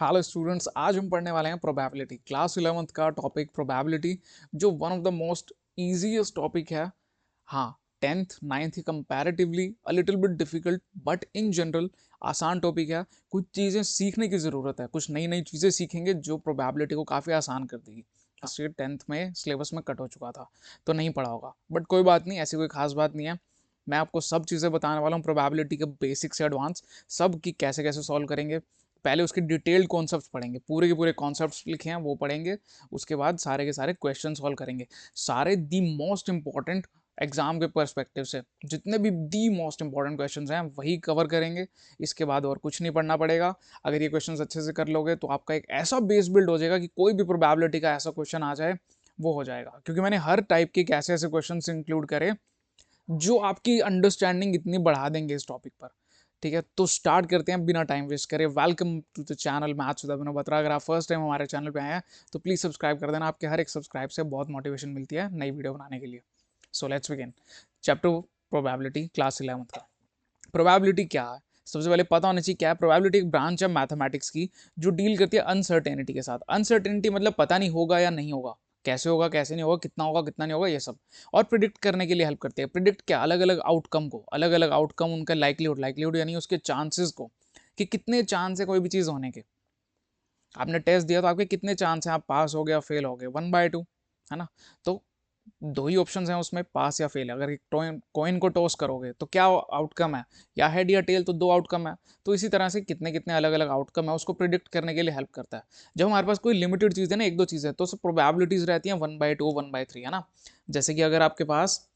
Hello students, आज हम पढ़ने वाले हैं प्रोबेबिलिटी। क्लास 11th का टॉपिक प्रोबेबिलिटी, जो one of the most easiest topic है। हाँ, 10th 9th he comparatively a little bit difficult, but in general आसान टॉपिक है। कुछ चीज़ें सीखने की ज़रूरत है, कुछ नई नई चीज़ें सीखेंगे जो प्रोबेबिलिटी को काफ़ी आसान कर देगी। लास्ट ईयर 10th में सिलेबस में कट हो चुका था तो नहीं पढ़ा होगा, बट कोई बात नहीं, ऐसी कोई खास बात नहीं है। मैं आपको सब चीज़ें बताने वाला हूँ, प्रोबेबिलिटी के बेसिक से एडवांस सब की कैसे कैसे सॉल्व करेंगे। पहले उसके डिटेल्ड कॉन्सेप्ट्स पढ़ेंगे, पूरे के पूरे कॉन्सेप्ट्स लिखे हैं वो पढ़ेंगे। उसके बाद सारे के सारे क्वेश्चन सॉल्व करेंगे, सारे दी मोस्ट इंपॉर्टेंट एग्जाम के पर्सपेक्टिव से जितने भी दी मोस्ट इंपॉर्टेंट क्वेश्चंस हैं वही कवर करेंगे। इसके बाद और कुछ नहीं पढ़ना पड़ेगा। अगर ये क्वेश्चंस अच्छे से कर लोगे तो आपका एक ऐसा बेस बिल्ड हो जाएगा कि कोई भी प्रोबेबिलिटी का ऐसा क्वेश्चन आ जाए वो हो जाएगा, क्योंकि मैंने हर टाइप के ऐसे ऐसे क्वेश्चन इंक्लूड करे जो आपकी अंडरस्टैंडिंग इतनी बढ़ा देंगे इस टॉपिक पर। ठीक है, तो स्टार्ट करते हैं बिना टाइम वेस्ट करे। Welcome to the channel maths with Abhinav Batra. अगर आप फर्स्ट टाइम हमारे चैनल पे आए हैं तो प्लीज़ सब्सक्राइब कर देना। आपके हर एक सब्सक्राइब से बहुत मोटिवेशन मिलती है नई वीडियो बनाने के लिए। So let's begin. Chapter probability, class 11th का। प्रोबेबिलिटी क्या है, सबसे पहले पता होना चाहिए क्या है। प्रोबेबिलिटी एक ब्रांच है मैथमेटिक्स की जो डील करती है अनसर्टेनिटी के साथ। अनसर्टेनिटी मतलब पता नहीं होगा या नहीं होगा, कैसे होगा कैसे नहीं होगा, कितना होगा कितना नहीं होगा, ये सब। और प्रिडिक्ट करने के लिए हेल्प करती है। प्रिडिक्ट क्या, अलग अलग आउटकम को, अलग अलग आउटकम, उनका लाइकलीहुड, लाइकलीहुड यानी उसके चांसेस को, कि कितने चांस है कोई भी चीज़ होने के। आपने टेस्ट दिया तो आपके कितने चांस हैं आप पास हो गए या फेल हो गए, 1/2, है ना। तो दो ही ऑप्शंस हैं उसमें, पास या फेल। अगर एक कॉइन को टॉस करोगे तो क्या आउटकम है, या हेड या टेल, तो दो आउटकम है। तो इसी तरह से कितने कितने अलग अलग आउटकम है उसको प्रिडिक्ट करने के लिए हेल्प करता है। जब हमारे पास कोई लिमिटेड चीज़ है ना, एक दो चीज़ है, तो उससे प्रोबेबिलिटीज रहती हैं 1/2 1/3, है ना। जैसे कि अगर आपके पास,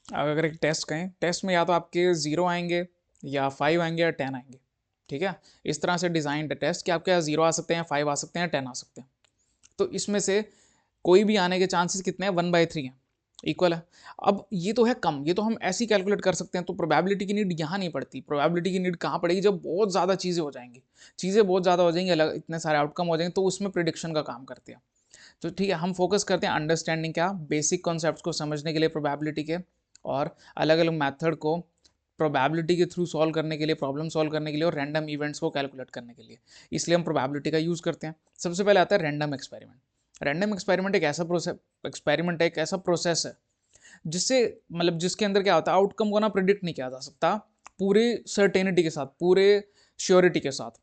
अगर एक टेस्ट कहें, टेस्ट में या तो आपके 0 आएंगे या 5 आएंगे या 10 आएंगे। ठीक है, इस तरह से डिजाइन है टेस्ट कि आपके यहाँ 0 आ सकते हैं, 5 आ सकते हैं, 10 आ सकते हैं। तो इसमें से कोई भी आने के चांसेस कितने हैं, 1/3 हैं, इक्वल है। अब ये तो है कम, ये तो हम ऐसे ही कैलकुलेट कर सकते हैं, तो प्रोबेबिलिटी की नीड यहाँ नहीं पड़ती। प्रोबेबिलिटी की नीड कहाँ पड़ेगी, जब बहुत ज़्यादा चीज़ें हो जाएंगी, चीज़ें बहुत ज़्यादा हो जाएंगी, अलग इतने सारे आउटकम हो जाएंगे, तो उसमें प्रिडिक्शन का काम करते हैं। तो ठीक है, हम फोकस करते हैं अंडरस्टैंडिंग क्या, बेसिक कॉन्सेप्ट्स को समझने के लिए प्रोबेबिलिटी के, और अलग अलग मैथड को प्रोबेबिलिटी के थ्रू सॉल्व करने के लिए, प्रॉब्लम सॉल्व करने के लिए, और रैंडम इवेंट्स को कैलकुलेट करने के लिए। इसलिए हम प्रोबेबिलिटी का यूज़ करते हैं। सबसे पहले आता है रैंडम एक्सपेरिमेंट। रैंडम एक्सपेरिमेंट एक ऐसा प्रोसेस है जिससे, मतलब जिसके अंदर क्या होता है, आउटकम को ना प्रिडिक्ट नहीं किया जा सकता पूरे सर्टेनिटी के साथ, पूरे श्योरिटी के साथ।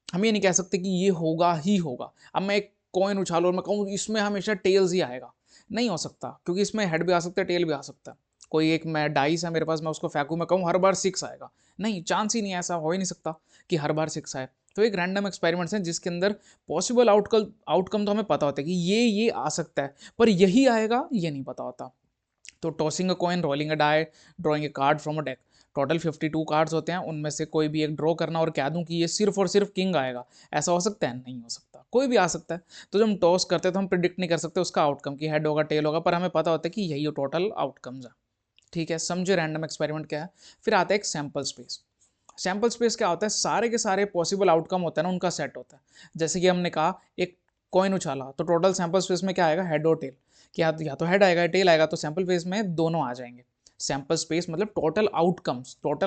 हम ये नहीं कह सकते कि ये होगा ही होगा। अब मैं एक कॉइन उछालूं और मैं कहूँ इसमें हमेशा टेल्स ही आएगा, नहीं हो सकता, क्योंकि इसमें हेड भी आ सकता है, टेल भी आ सकता है। कोई एक मैं डाइस है मेरे पास, मैं उसको फेंकूं, मैं कहूँ हर बार 6 आएगा, नहीं, चांस ही नहीं है, ऐसा हो ही नहीं सकता कि हर बार 6 आए। तो एक रैंडम एक्सपेरिमेंट्स है जिसके अंदर पॉसिबल आउटकम तो हमें पता होता है कि ये आ सकता है, पर यही आएगा ये नहीं पता होता। तो tossing a coin, rolling a die, drawing a card from a deck. Total 52 cards होते हैं, उनमें से कोई भी एक ड्रॉ करना और कह दूं कि ये सिर्फ और सिर्फ किंग आएगा, ऐसा हो सकता है, नहीं हो सकता, कोई भी आ सकता है। तो जब हम टॉस करते हैं तो हम प्रिडिक्ट नहीं कर सकते उसका आउटकम कि हेड होगा टेल होगा, पर हमें पता होता है कि यही टोटल आउटकम्स है। ठीक है, समझे रैंडम एक्सपेरिमेंट क्या है। फिर आता है एक सैम्पल स्पेस। सैम्पल स्पेस क्या होता है, सारे के सारे पॉसिबल आउटकम होता है ना, उनका सेट होता है। जैसे कि हमने कहा एक कॉइन उछाला तो टोटल सैंपल स्पेस में क्या आएगा, हेड और टेल। कि या तो हेड आएगा या टेल आएगा, तो सैंपल स्पेस में दोनों आ जाएंगे। सैंपल स्पेस मतलब टोटल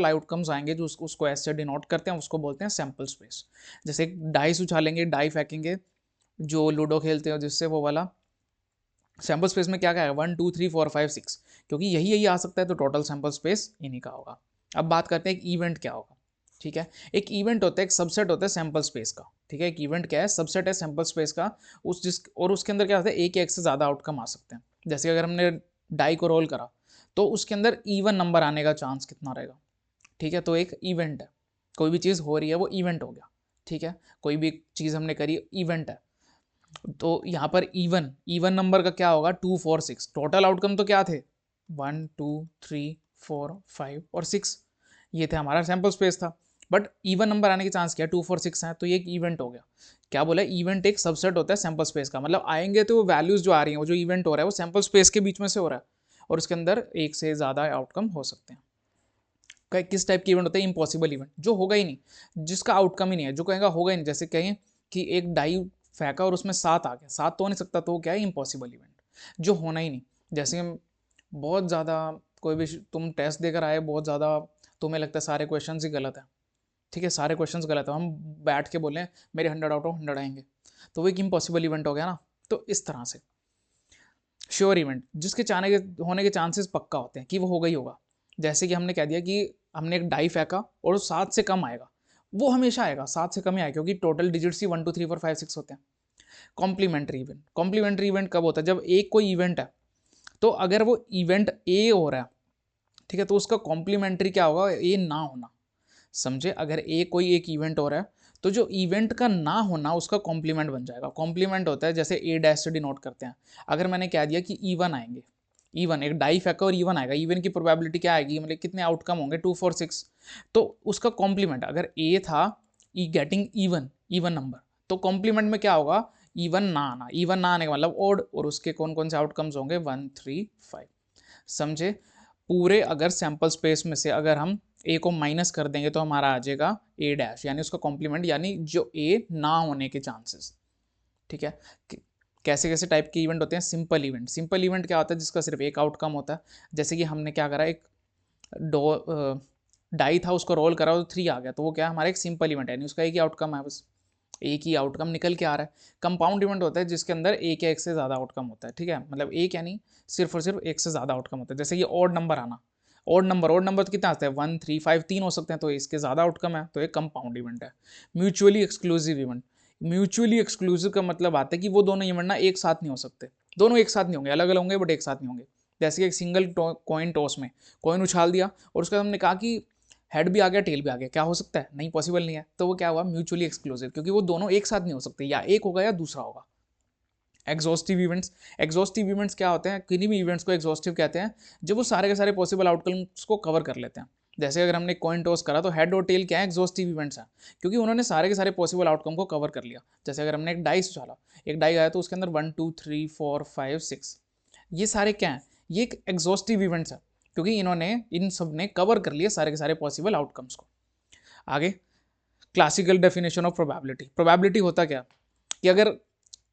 आउटकम्स आएंगे, जो उसको ऐसे डिनोट करते हैं, उसको बोलते हैं सैंपल स्पेस। जैसे डाइस उछालेंगे, डाई फेंकेंगे, जो लूडो खेलते हो जिससे, वो वाला। सैंपल स्पेस में क्या क्या है, 1 2 3 4 5 6, क्योंकि यही यही आ सकता है, तो टोटल सैंपल स्पेस इन्हीं का होगा। अब बात करते हैं एक इवेंट क्या होगा। ठीक है, एक इवेंट होता है, एक सबसेट होता है सैंपल स्पेस का। ठीक है, एक इवेंट क्या है, सबसेट है सैंपल स्पेस का। और उसके अंदर क्या होता है, एक या एक से ज़्यादा आउटकम आ सकते हैं। जैसे अगर हमने डाई को रोल करा तो उसके अंदर इवन नंबर आने का चांस कितना रहेगा। ठीक है, तो एक इवेंट है, कोई भी चीज़ हो रही है वो इवेंट हो गया। ठीक है, कोई भी चीज़ हमने करी, इवेंट है। तो यहाँ पर इवन इवन नंबर का क्या होगा, 2 4 6। टोटल आउटकम तो क्या थे, 1 2 3 4 5 और 6, ये थे, हमारा सैंपल स्पेस था। बट इवन नंबर आने के चांस क्या, 2 4 6 है, तो ये एक इवेंट हो गया। क्या बोला, इवेंट एक सबसेट होता है सैंपल स्पेस का, मतलब आएंगे तो वो वैल्यूज जो आ रही हैं, वो जो इवेंट हो रहा है वो सैंपल स्पेस के बीच में से हो रहा है, और उसके अंदर एक से ज़्यादा आउटकम हो सकते हैं। किस टाइप की इवेंट होता है, इम्पॉसिबल इवेंट, जो होगा ही नहीं, जिसका आउटकम ही नहीं है, जो कहेगा होगा ही नहीं। जैसे कहें कि एक डाई फेंका और उसमें 7 आ गया, 7 तो हो नहीं सकता, तो वो क्या है, इम्पॉसिबल इवेंट, जो होना ही नहीं। जैसे बहुत ज़्यादा कोई भी तुम टेस्ट देकर आए, बहुत ज़्यादा तुम्हें लगता है सारे क्वेश्चन ही गलत है, ठीक है, सारे क्वेश्चंस गलत है, हम बैठ के बोलें मेरे 100 आउट ऑफ 100 आएंगे, तो वो एक इम्पॉसिबल इवेंट हो गया ना। तो इस तरह से श्योर इवेंट, जिसके चाने के होने के चांसेस पक्का होते हैं कि वो होगा ही होगा। जैसे कि हमने कह दिया कि हमने एक डाई फेंका और 7 से कम आएगा, वो हमेशा आएगा, 7 से कम ही आएगा, क्योंकि टोटल डिजिट्स ही 1 2 3 4 5 6 होते हैं। कॉम्प्लीमेंट्री इवेंट, कॉम्प्लीमेंट्री इवेंट कब होता है? जब एक कोई इवेंट है, तो अगर वो इवेंट ए हो रहा है, ठीक है, तो उसका कॉम्प्लीमेंट्री क्या होगा? ए ना होना। समझे? अगर ए कोई एक इवेंट हो रहा है, तो जो इवेंट का ना होना उसका कॉम्प्लीमेंट बन जाएगा। कॉम्प्लीमेंट होता है जैसे ए डैश से डिनोट करते हैं। अगर मैंने कह दिया कि इवन आएंगे, इवन एक डाई फेंका और इवन आएगा, इवन की प्रोबेबिलिटी क्या आएगी, मतलब कितने आउटकम होंगे, 2 4 6, तो उसका कॉम्प्लीमेंट अगर ए था, ई गेटिंग इवन, इवन नंबर, तो कॉम्प्लीमेंट में क्या होगा? इवन ना आना। इवन ना आने का मतलब ओड, और उसके कौन कौन से आउटकम्स होंगे? 1 3 5। समझे? पूरे अगर सैंपल स्पेस में से अगर हम ए को माइनस कर देंगे तो हमारा आ जाएगा ए डैश, यानी उसका कॉम्प्लीमेंट, यानी जो ए ना होने के चांसेस। ठीक है, कैसे कैसे टाइप के इवेंट होते हैं? सिंपल इवेंट, सिंपल इवेंट क्या होता है? जिसका सिर्फ एक आउटकम होता है। जैसे कि हमने क्या करा, एक डो डाई था, उसको रोल करा तो 3 आ गया, तो वो क्या हमारा एक सिंपल इवेंट है, यानी उसका एक ही आउटकम है, बस एक ही आउटकम निकल के आ रहा है। कंपाउंड इवेंट होता है जिसके अंदर एक या एक से ज़्यादा आउटकम होता है। ठीक है, मतलब एक यानी सिर्फ और सिर्फ एक से ज़्यादा आउटकम होता है। जैसे ये ऑड नंबर आना, ऑड नंबर तो कितना आता है? 1 3 5 3 हो सकते हैं, तो इसके ज़्यादा आउटकम है, तो एक कंपाउंड इवेंट है। Mutually exclusive event, mutually exclusive का मतलब आता है कि वो दोनों इवेंट ना एक साथ नहीं हो सकते, दोनों एक साथ नहीं होंगे, अलग अलग होंगे बट एक साथ नहीं होंगे। जैसे कि एक सिंगल कॉइन टॉस में कॉइन उछाल दिया और उसके बाद हमने कहा कि हेड भी आ गया टेल भी आ गया, क्या हो सकता है? नहीं, पॉसिबल नहीं है, तो वो क्या हुआ? म्यूचुअली एक्सक्लूसिव, क्योंकि वो दोनों एक साथ नहीं हो सकते, या एक होगा या दूसरा होगा। एग्जॉस्टिव इवेंट्स, एग्जॉस्टिव इवेंट्स क्या होते हैं? किन्हीं भी इवेंट्स को एग्जॉस्टिव कहते हैं जब वो सारे के सारे पॉसिबल आउटकम्स को कवर कर लेते हैं। जैसे अगर हमने कॉइन टॉस करा तो हेड और टेल क्या है? एग्जॉस्टिव इवेंट्स हैं, क्योंकि उन्होंने सारे के सारे पॉसिबल आउटकम को कवर कर लिया। जैसे अगर हमने एक डाइस उछाला, एक डाई आया तो उसके अंदर 1 2 3 4 5 6, ये सारे क्या हैं? ये एक एग्जॉस्टिव इवेंट्स है, क्योंकि इन्होंने इन सब ने कवर कर लिए सारे के सारे पॉसिबल आउटकम्स को। आगे, classical definition of probability. Probability होता क्या? कि अगर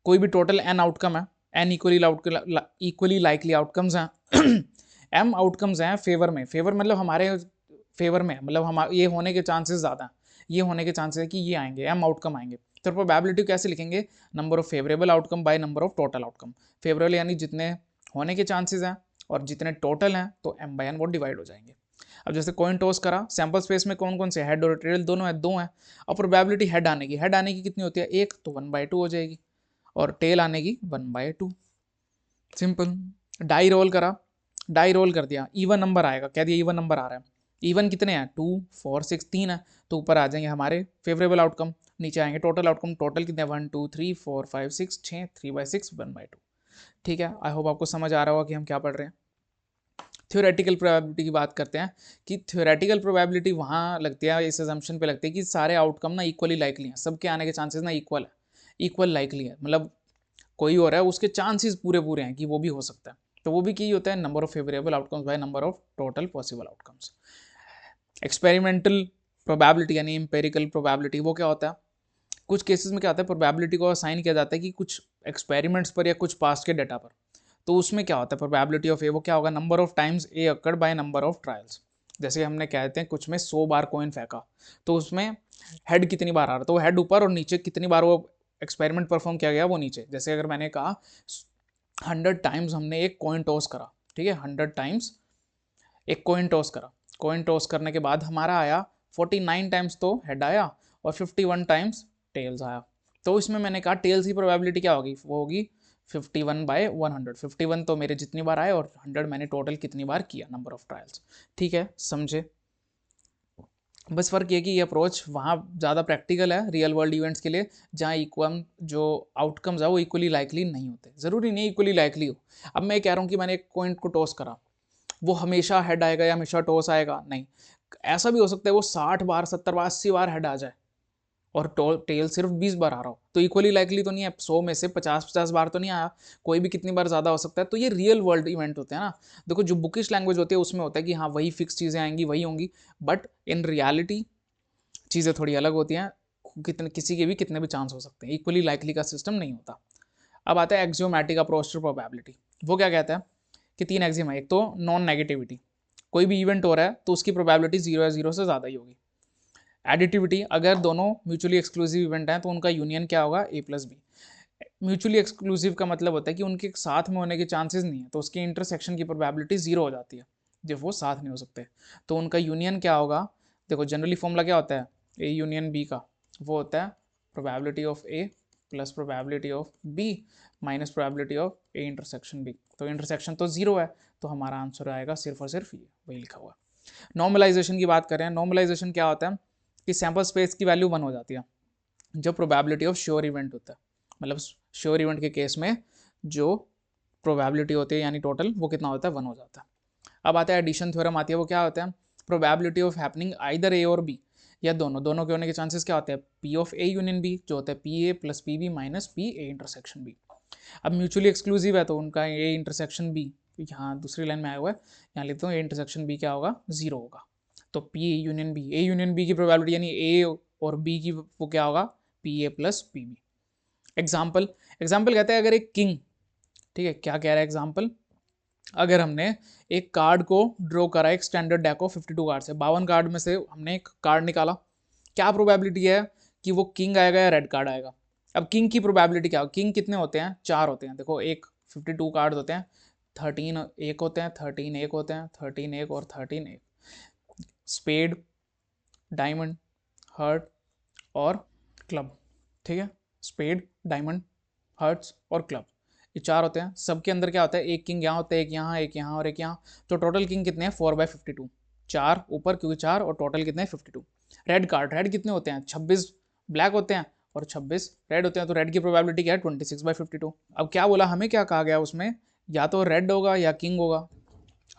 कोई भी टोटल एन आउटकम है, एन इक्वली लाइकली आउटकम्स हैं, एम आउटकम्स हैं फेवर में, फेवर मतलब हमारे फेवर में, मतलब हम ये होने के चांसेस ज़्यादा हैं, ये होने के चांसेस है कि ये आएंगे, एम आउटकम आएंगे। तो प्रोबेबिलिटी कैसे लिखेंगे? Number of favourable outcome by number of total outcome. Favourable यानी जितने होने के चांसेस हैं, और जितने टोटल हैं तो एम बाय एन वो डिवाइड हो जाएंगे। अब जैसे कॉइन टॉस करा, सैंपल स्पेस में कौन कौन से? हेड और टेल दोनों है, 2 हैं। और प्रोबेबिलिटी हेड आने की कितनी होती है? 1, तो 1/2 हो जाएगी, और टेल आने की 1/2। सिंपल। डाई रोल करा, डाई रोल कर दिया, इवन नंबर आएगा, कह दिया इवन नंबर आ रहा है। इवन कितने हैं? 2 4 6 3 है, तो ऊपर आ जाएंगे हमारे फेवरेबल आउटकम, नीचे आएंगे टोटल आउटकम। टोटल कितने? 1 2 3 4 5 6 6, 3/6 1/2। ठीक है, आई होप आपको समझ आ रहा होगा कि हम क्या पढ़ रहे हैं। थ्योरेटिकल प्रोबेबिलिटी की बात करते हैं, कि थ्योरेटिकल प्रोबेबिलिटी वहाँ लगती है, इस अजम्पशन पे लगती है कि सारे आउटकम ना इक्वली लाइकली हैं, सबके आने के चांसेस ना इक्वल है, इक्वल लाइकली है, मतलब कोई हो रहा है उसके चांसेस पूरे पूरे हैं कि वो भी हो सकता है। तो वो भी की होता है number of favourable outcomes by number of total possible outcomes. Experimental probability यानी एम्पेरिकल प्रोबेबिलिटी, वो क्या होता है? कुछ केसेस में क्या होता है, प्रोबेबिलिटी को असाइन किया जाता है कि कुछ एक्सपेरिमेंट्स पर या कुछ पास्ट के डाटा पर। तो उसमें क्या होता है? प्रोबेबिलिटी ऑफ ए वो क्या होगा? Number of times A occurred by number of trials. जैसे हमने कहते हैं कुछ में 100 बार कॉइन फेंका, तो उसमें हेड कितनी बार आ रहा, तो वो हेड ऊपर, और नीचे कितनी बार वो एक्सपेरिमेंट परफॉर्म किया गया वो नीचे। जैसे अगर मैंने कहा 100 टाइम्स हमने एक कॉइन टॉस करा, ठीक है, 100 टाइम्स एक कॉइन टॉस करा, कॉइन टॉस करने के बाद हमारा आया 49 टाइम्स तो हेड आया, और 51 टाइम्स टेल्स आया। तो इसमें मैंने कहा टेल्स की प्रोबेबिलिटी क्या होगी? वो होगी 51/100। 51 तो मेरे जितनी बार आए, और 100 मैंने टोटल कितनी बार किया, नंबर ऑफ ट्रायल्स। ठीक है, समझे? बस फ़र्क ये कि ये अप्रोच वहाँ ज़्यादा प्रैक्टिकल है रियल वर्ल्ड इवेंट्स के लिए, जहाँ इक्वम जो आउटकम्स है वो इक्वली लाइकली नहीं होते। ज़रूरी नहीं इक्वली लाइकली हो। अब मैं कह रहा हूँ कि मैंने एक कॉइन को टॉस करा, वो हमेशा हेड आएगा या हमेशा टॉस आएगा? नहीं, ऐसा भी हो सकता है वो 60 बार 70 बार 80 बार हेड आ जाए, और टेल सिर्फ 20 बार आ रहा हो, तो इक्वली लाइकली तो नहीं है। 100 में से 50 बार तो नहीं आया, कोई भी कितनी बार ज़्यादा हो सकता है। तो ये रियल वर्ल्ड इवेंट होते हैं ना। देखो जो बुकिश लैंग्वेज होती है उसमें होता है कि हाँ वही फिक्स चीज़ें आएंगी, वही होंगी, बट इन रियलिटी चीज़ें थोड़ी अलग होती हैं। कितने किसी के भी कितने भी चांस हो सकते हैं, इक्वली लाइकली का सिस्टम नहीं होता। अब आता है एक्सियोमैटिक अप्रोच टू प्रोबेबिलिटी। वो क्या कहता है कि 3 एक्सियम है। एक तो नॉन नेगेटिविटी, कोई भी इवेंट हो रहा है तो उसकी प्रोबेबिलिटी 0 या 0 से ज़्यादा ही होगी। एडिटिविटी, अगर दोनों म्यूचुअली एक्सक्लूसिव इवेंट हैं तो उनका यूनियन क्या होगा, ए प्लस बी। म्यूचुअली एक्सक्लूसिव का मतलब होता है कि उनके साथ में होने के चांसेस नहीं है, तो उसकी इंटरसेक्शन की प्रोबेबिलिटी जीरो हो जाती है जब वो साथ नहीं हो सकते। तो उनका यूनियन क्या होगा, देखो जनरली फॉर्मूला क्या होता है ए यूनियन बी का, वो होता है probability of A plus probability of B minus probability of A intersection B. तो इंटरसेक्शन तो जीरो है, तो हमारा आंसर आएगा सिर्फ और सिर्फ ये, वही लिखा हुआ है। नॉर्मलाइजेशन की बात करें, नॉर्मलाइजेशन क्या होता है कि सैंपल स्पेस की वैल्यू 1 हो जाती है जब प्रोबेबिलिटी ऑफ श्योर इवेंट होता है, मतलब श्योर इवेंट के केस में जो प्रोबेबिलिटी होती है यानी टोटल वो कितना होता है, 1 हो जाता है। अब आता है एडिशन थ्योरम आती है, वो क्या होता है प्रोबेबिलिटी ऑफ हैपनिंग आइदर ए और बी, या दोनों के होने के चांसेस क्या होते हैं, P of A union B जो होता है P A plus P B minus P A intersection B. अब म्यूचुअली एक्सक्लूसिव है तो उनका ए इंटरसेक्शन बी यहाँ दूसरी लाइन में आया हुआ है, यहाँ लिखता हूँ ए इंटरसेक्शन बी क्या होगा, जीरो होगा। तो पी ए यूनियन बी की प्रोबेबिलिटी यानी ए और बी की वो क्या होगा, P A plus P B. Example कहते हैं अगर एक किंग, ठीक है क्या कह रहा है एग्जाम्पल, अगर हमने एक कार्ड को ड्रॉ करा एक स्टैंडर्ड डेक ऑफ 52 कार्ड से, 52 कार्ड में से हमने एक कार्ड निकाला, क्या प्रोबेबिलिटी है कि वो किंग आएगा या रेड कार्ड आएगा। अब किंग की प्रोबेबिलिटी क्या हो, किंग कितने होते हैं, 4 होते हैं। देखो एक 52 कार्ड होते हैं, 13 एक होते हैं, 13 एक होते हैं, 13 एक और 13 एक, स्पेड, डायमंड, हर्ट और क्लब, ठीक है स्पेड, डायमंड, हर्ट्स और क्लब, ये 4 होते हैं। सबके अंदर क्या होता है, एक किंग यहाँ होता है, एक यहाँ, एक यहाँ और एक यहाँ। तो टोटल किंग कितने हैं, 4/52, 4 ऊपर क्योंकि 4 और टोटल कितने हैं 52। रेड कार्ड, रेड कितने होते हैं, 26 ब्लैक होते हैं और 26 रेड होते हैं। तो रेड की प्रोबेबिलिटी क्या है, 26/52। अब क्या बोला, हमें क्या कहा गया उसमें, या तो रेड होगा या किंग होगा।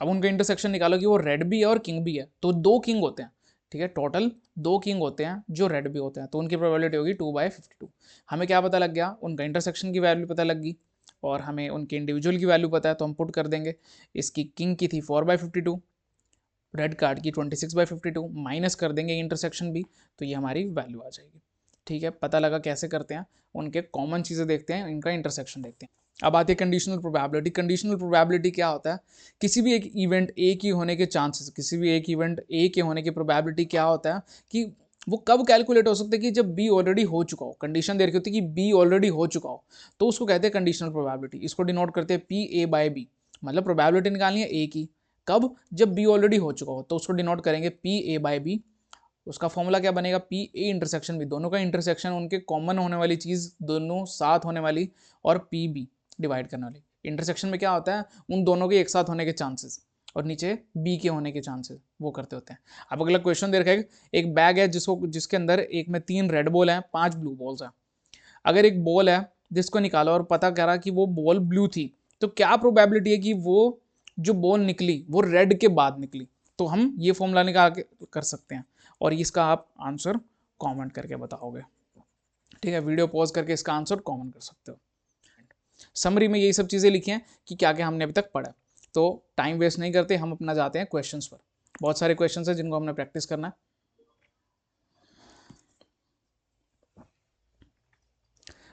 अब उनका इंटरसेक्शन निकालो कि वो रेड भी है और किंग भी है, तो 2 किंग होते हैं, ठीक है टोटल 2 किंग होते हैं जो रेड भी होते हैं, तो उनकी प्रोबेबिलिटी होगी 2/52। हमें क्या पता लग गया, उनका इंटरसेक्शन की वैल्यू पता लग गई और हमें उनके इंडिविजुअल की वैल्यू पता है, तो हम पुट कर देंगे। इसकी किंग की थी 4/52, रेड कार्ड की 26/52, माइनस कर देंगे इंटरसेक्शन भी, तो ये हमारी वैल्यू आ जाएगी। ठीक है, पता लगा कैसे करते हैं, उनके कॉमन चीज़ें देखते हैं, इनका इंटरसेक्शन देखते हैं। अब आती है कंडीशनल प्रोबेबिलिटी। कंडीशनल प्रोबेबिलिटी क्या होता है, किसी भी एक इवेंट ए की होने के चांसेस, किसी भी एक इवेंट ए के होने की प्रोबेबिलिटी क्या होता है कि वो कब कैलकुलेट हो सकता है, कि जब बी ऑलरेडी हो चुका हो, कंडीशन दे रखी होती है कि बी ऑलरेडी हो चुका हो, तो उसको कहते हैं कंडीशनल प्रोबेबिलिटी। इसको डिनोट करते हैं पी ए बाय बी, मतलब प्रोबेबिलिटी निकालनी है ए की, कब, जब बी ऑलरेडी हो चुका हो, तो उसको डिनोट करेंगे पी ए बाय बी। उसका फॉर्मूला क्या बनेगा, पी ए इंटरसेक्शन बी, दोनों का इंटरसेक्शन उनके कॉमन होने वाली चीज़, दोनों साथ होने वाली, और पी बी डिवाइड करने वाली। इंटरसेक्शन में क्या होता है, उन दोनों के एक साथ होने के चांसेस, और नीचे बी के होने के चांसेस वो करते होते हैं। अब अगला क्वेश्चन दे रखा है, एक बैग है जिसके अंदर एक में 3 रेड बॉल हैं, 5 ब्लू बॉल्स हैं। अगर एक बॉल है जिसको निकाला और पता करा कि वो बॉल ब्लू थी, तो क्या प्रोबेबिलिटी है कि वो जो बॉल निकली वो रेड के बाद निकली। तो हम ये फॉर्मूला निकाल के कर सकते हैं, और इसका आप आंसर कमेंट करके बताओगे। ठीक है, वीडियो पॉज करके इसका आंसर कमेंट कर सकते हो। समरी में यही सब चीज़ें लिखी हैं कि क्या क्या हमने अभी तक पढ़ा। तो टाइम वेस्ट नहीं करते, हम अपना जाते हैं क्वेश्चंस पर। बहुत सारे क्वेश्चंस हैं जिनको हमने प्रैक्टिस करना है।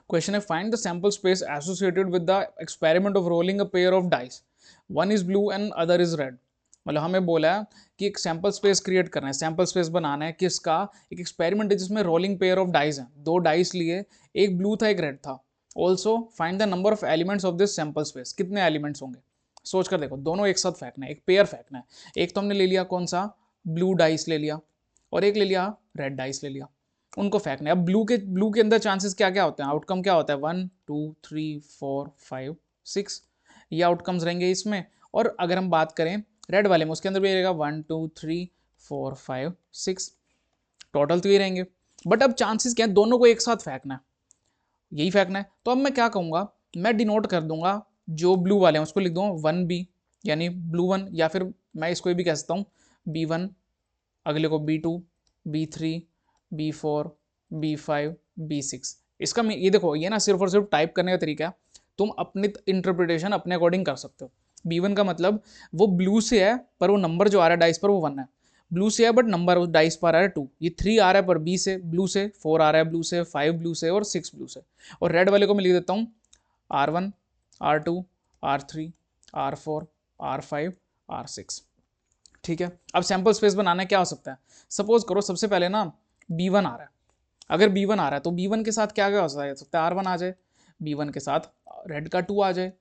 क्वेश्चन है, find the sample space associated with the experiment of rolling a pair of dice, one is blue and other is red. मतलब हमें बोला है कि एक सैंपल स्पेस क्रिएट करना है, सैंपल स्पेस बनाना है किसका, एक एक्सपेरिमेंट है जिसमें रोलिंग पेयर ऑफ डाइस हैं, 2 डाइस लिए, एक ब्लू था एक रेड था। Also find the number of elements of this sample space, कितने एलिमेंट्स होंगे। सोच कर देखो, दोनों एक साथ फेंकना है, एक पेयर फेंकना है। एक तो हमने ले लिया कौन सा, ब्लू डाइस ले लिया, और एक ले लिया रेड डाइस ले लिया, उनको फेंकना है। अब ब्लू के अंदर चांसेस क्या क्या होते हैं, आउटकम क्या होता है, 1 2 3 4 5 6, ये आउटकम्स रहेंगे इसमें। और अगर हम बात करें रेड वाले में, उसके अंदर भी रहेगा 1 2 3 4 5 6, टोटल तो ये रहेंगे। बट अब चांसेस क्या है, दोनों को एक साथ फेंकना है, यही फेंकना है। तो अब मैं क्या कहूँगा, मैं डिनोट कर दूंगा जो ब्लू वाले हैं उसको लिख दूंगा 1B, यानी ब्लू 1, या फिर मैं इसको भी कह सकता हूँ B1, अगले को B2, B3, B4, B5, B6। इसका ये देखो, ये ना सिर्फ और सिर्फ टाइप करने का तरीका है, तुम अपनी इंटरप्रिटेशन अपने अकॉर्डिंग कर सकते हो। B1 का मतलब वो ब्लू से है पर वो नंबर जो आ रहा है डाइस पर वो 1 है, ब्लू से है बट नंबर उस डाइस पर आ रहा है 2, ये 3 आ रहा है पर बी से ब्लू से, 4 आ रहा है ब्लू से, 5 ब्लू से और 6 ब्लू से। और रेड वाले को मैं लिख देता हूँ R1, R2, R3, R4, R5, R6। ठीक है, अब सैंपल स्पेस बनाना क्या हो सकता है, सपोज करो सबसे पहले ना B1 आ रहा है, अगर B1 आ रहा है तो B1 के साथ क्या क्या हो सकता है, R1 आ जाए, B1 के साथ रेड का 2 आ जाए,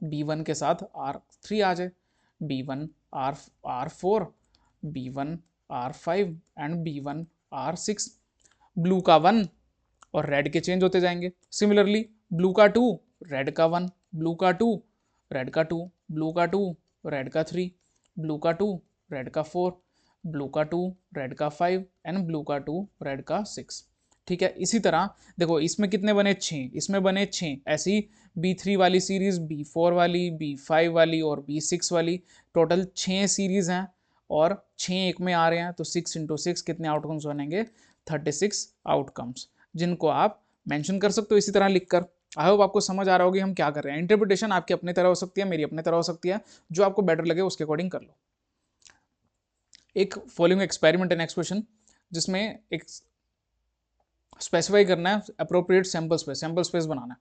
B1 के साथ R3 आ जाए, B1 R4, B1 R5 and B1 R6, blue का 1 और रेड के चेंज होते जाएंगे। सिमिलरली ब्लू का 2, रेड का 1, ब्लू का 2, रेड का 2, ब्लू का 2, रेड का 3, ब्लू का 2, रेड का 4, ब्लू का 2, रेड का 5 एंड ब्लू का 2, रेड का 6। ठीक है, इसी तरह देखो इसमें कितने बने, 6, इसमें बने 6, ऐसी B3 वाली सीरीज, B4 वाली, B5 वाली और B6 वाली, टोटल 6 सीरीज हैं और 6 एक में आ रहे हैं, तो 6 इंटू 6 कितने आउटकम्स बनेंगे, 36 आउटकम्स, जिनको आप मेंशन कर सकते हो इसी तरह लिखकर। आई होप आपको समझ आ रहा होगी हम क्या कर रहे हैं। इंटरप्रिटेशन आपकी अपनी तरह हो सकती है, मेरी अपनी तरह हो सकती है, जो आपको बेटर लगे उसके अकॉर्डिंग कर लो। एक फॉलोइंग एक्सपेरिमेंट है नेक्स्ट क्वेश्चन, जिसमें एक स्पेसिफाई करना है अप्रोप्रिएट सैंपल स्पेस बनाना है।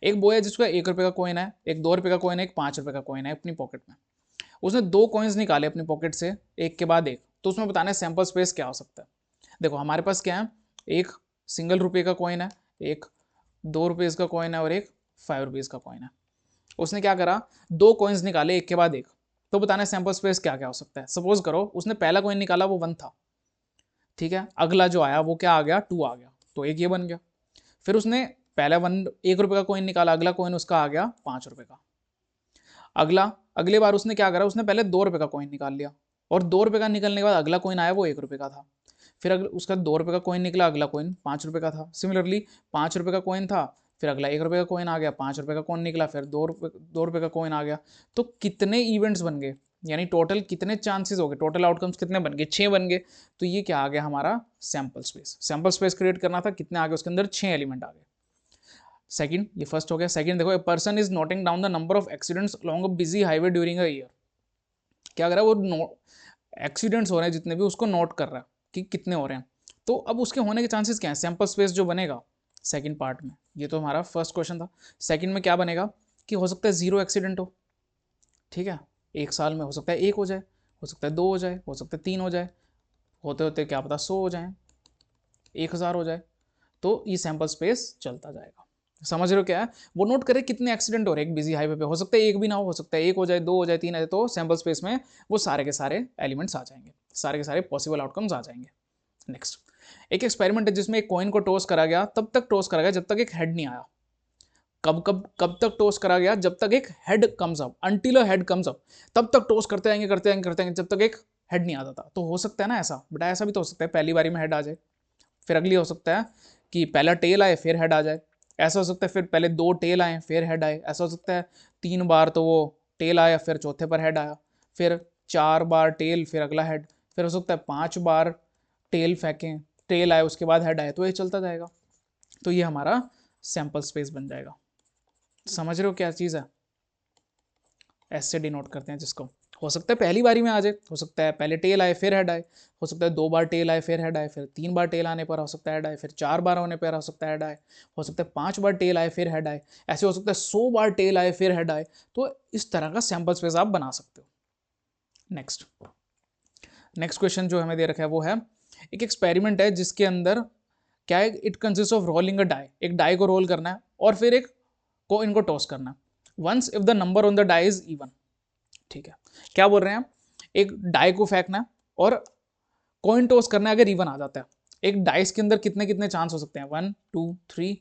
एक बॉय है जिसका 1 रुपये का कॉइन है, एक 2 रुपये का कॉइन है, एक 5 रुपये का कॉइन है अपनी पॉकेट में। उसने 2 कॉइन्स निकाले अपनी पॉकेट से एक के बाद एक, तो उसमें बताना है सैंपल स्पेस क्या हो सकता है। देखो हमारे पास क्या है, एक सिंगल रुपये का कॉइन है, एक 2 रुपये का कॉइन है और एक 5 रुपीज़ का कॉइन है। उसने क्या करा, 2 कॉइन्स निकाले एक के बाद एक, तो बताना है सैंपल स्पेस क्या क्या हो सकता है। सपोज करो उसने पहला कॉइन निकाला वो 1 था, ठीक है, अगला जो आया वो क्या आ गया, 2 आ गया, तो एक ये बन गया। फिर उसने पहला 1 रुपये का कॉइन निकाला, अगला कॉइन उसका आ गया 5 रुपये का। अगले बार उसने क्या करा, उसने पहले 2 रुपये का कॉइन निकाल लिया और 2 रुपये का निकलने के बाद अगला कॉइन आया वो 1 रुपये का था। फिर उसका 2 रुपये का कॉइन निकला, अगला कॉइन 5 रुपये का था। सिमिलरली 5 रुपये का कॉइन था, फिर अगला 1 रुपये का कॉइन आ गया, 5 रुपये का कॉइन निकला, फिर 2 रुपये का कॉइन आ गया। तो कितने इवेंट्स बन गए, यानी टोटल कितने चांसेस हो गए, टोटल आउटकम्स कितने बन गए, 6 बन गए। तो ये क्या आ गया हमारा sample space. Sample space create करना था, कितने आ गए उसके अंदर, 6 एलिमेंट आ गए। सेकंड, ये फर्स्ट हो गया। सेकंड देखो, a person is noting down the number of accidents along a busy highway during a year. क्या कर रहा है वो, एक्सीडेंट्स हो रहे हैं जितने भी उसको नोट कर रहा है कि कितने हो रहे हैं। तो अब उसके होने के चांसेस क्या है, सैंपल स्पेस जो बनेगा सेकंड पार्ट में, ये तो हमारा फर्स्ट क्वेश्चन था। सेकंड में क्या बनेगा कि हो सकता है 0 एक्सीडेंट हो, ठीक है, एक साल में हो सकता है 1 हो जाए, हो सकता है 2 हो जाए, हो सकता है 3 हो जाए, होते होते क्या पता 100 हो जाए, 1000 हो जाए। तो ये सैंपल स्पेस चलता जाएगा। समझ रहे हो क्या है, वो नोट करे कितने एक्सीडेंट हो रहे हैं एक बिजी हाईवे पे, हो सकता है एक भी ना हो सकता है 1 हो जाए, 2 हो जाए, 3 आ जाए, तो सैंपल स्पेस में वो सारे के सारे एलिमेंट्स आ जाएंगे, सारे के सारे पॉसिबल आउटकम्स आ जाएंगे। नेक्स्ट, एक एक्सपेरिमेंट है जिसमें एक कॉइन को टॉस करा गया, तब तक टॉस करा गया जब तक एक हेड नहीं आया। कब तक टॉस करा गया, जब तक एक head comes up, until a head comes up, तब तक टॉस करते आएंगे जब तक एक हेड नहीं आता था। तो हो सकता है ना ऐसा, बेटा ऐसा भी तो हो सकता है पहली बारी में हेड आ जाए, फिर अगली हो सकता है कि पहला टेल आए फिर हेड आ जाए, ऐसा हो सकता है फिर पहले 2 टेल आए फिर हेड आए, ऐसा हो सकता है 3 बार तो वो टेल आया फिर चौथे पर हेड आया, फिर 4 बार टेल फिर अगला हेड, फिर हो सकता है 5 बार टेल फेंकें, टेल आए उसके बाद हेड आए, तो ये चलता जाएगा। तो ये हमारा सैंपल स्पेस बन जाएगा। समझ रहे हो क्या चीज़ है, एस से डिनोट करते हैं जिसको। हो सकता है पहली बारी में आ जाए, हो सकता है पहले टेल आए फिर हेड आए, हो सकता है 2 बार टेल आए फिर हेड आए, फिर 3 बार टेल आने पर हो सकता है हेड आए, फिर 4 बार होने पर हो सकता है हेड आए, हो सकता है 5 बार टेल आए फिर हेड आए, ऐसे हो सकता है 100 बार टेल आए फिर हेड आए। तो इस तरह का सैंपल स्पेस आप बना सकते हो। नेक्स्ट क्वेश्चन जो हमें दे रखा है वो है, एक एक्सपेरिमेंट है जिसके अंदर क्या है, it consist of rolling a die, एक डाई को रोल करना है और फिर एक को इनको टॉस करना है, once if the number on the die is even. ठीक है, क्या बोल रहे हैं, एक डाई को फेंकना है और कॉइन टॉस करना है, अगर इवन आ जाता है। एक डाइस के अंदर कितने कितने चांस हो सकते हैं, 1 2 3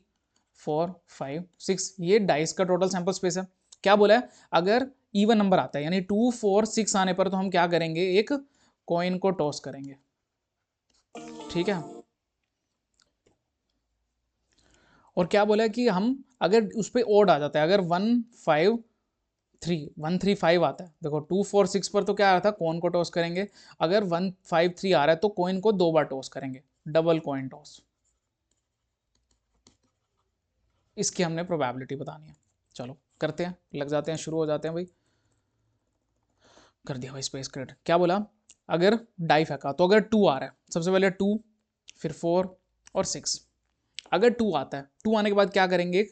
4 5 6, ये डाइस का टोटल सैंपल स्पेस है। क्या बोला है, अगर इवन नंबर आता है यानी 2 4 6 आने पर तो हम क्या करेंगे, एक कॉइन को टॉस करेंगे, ठीक है। और क्या बोला है कि हम अगर उस पर ओड आ जाता है, अगर 1 5 3 आता है, देखो 2 4 6 पर तो क्या आ रहा था, कॉइन को टॉस करेंगे, अगर 1 5 3 आ रहा है तो कॉइन को 2 बार टॉस करेंगे, डबल कॉइन टॉस। इसकी हमने प्रोबेबिलिटी बतानी है। चलो करते हैं, लग जाते हैं, शुरू हो जाते हैं भाई। कर दिया भाई स्पेस क्रिएट। क्या बोला, अगर डाई फेंका तो अगर 2 आ रहा है, सबसे पहले 2 फिर 4 और 6। अगर 2 आता है, 2 आने के बाद क्या करेंगे,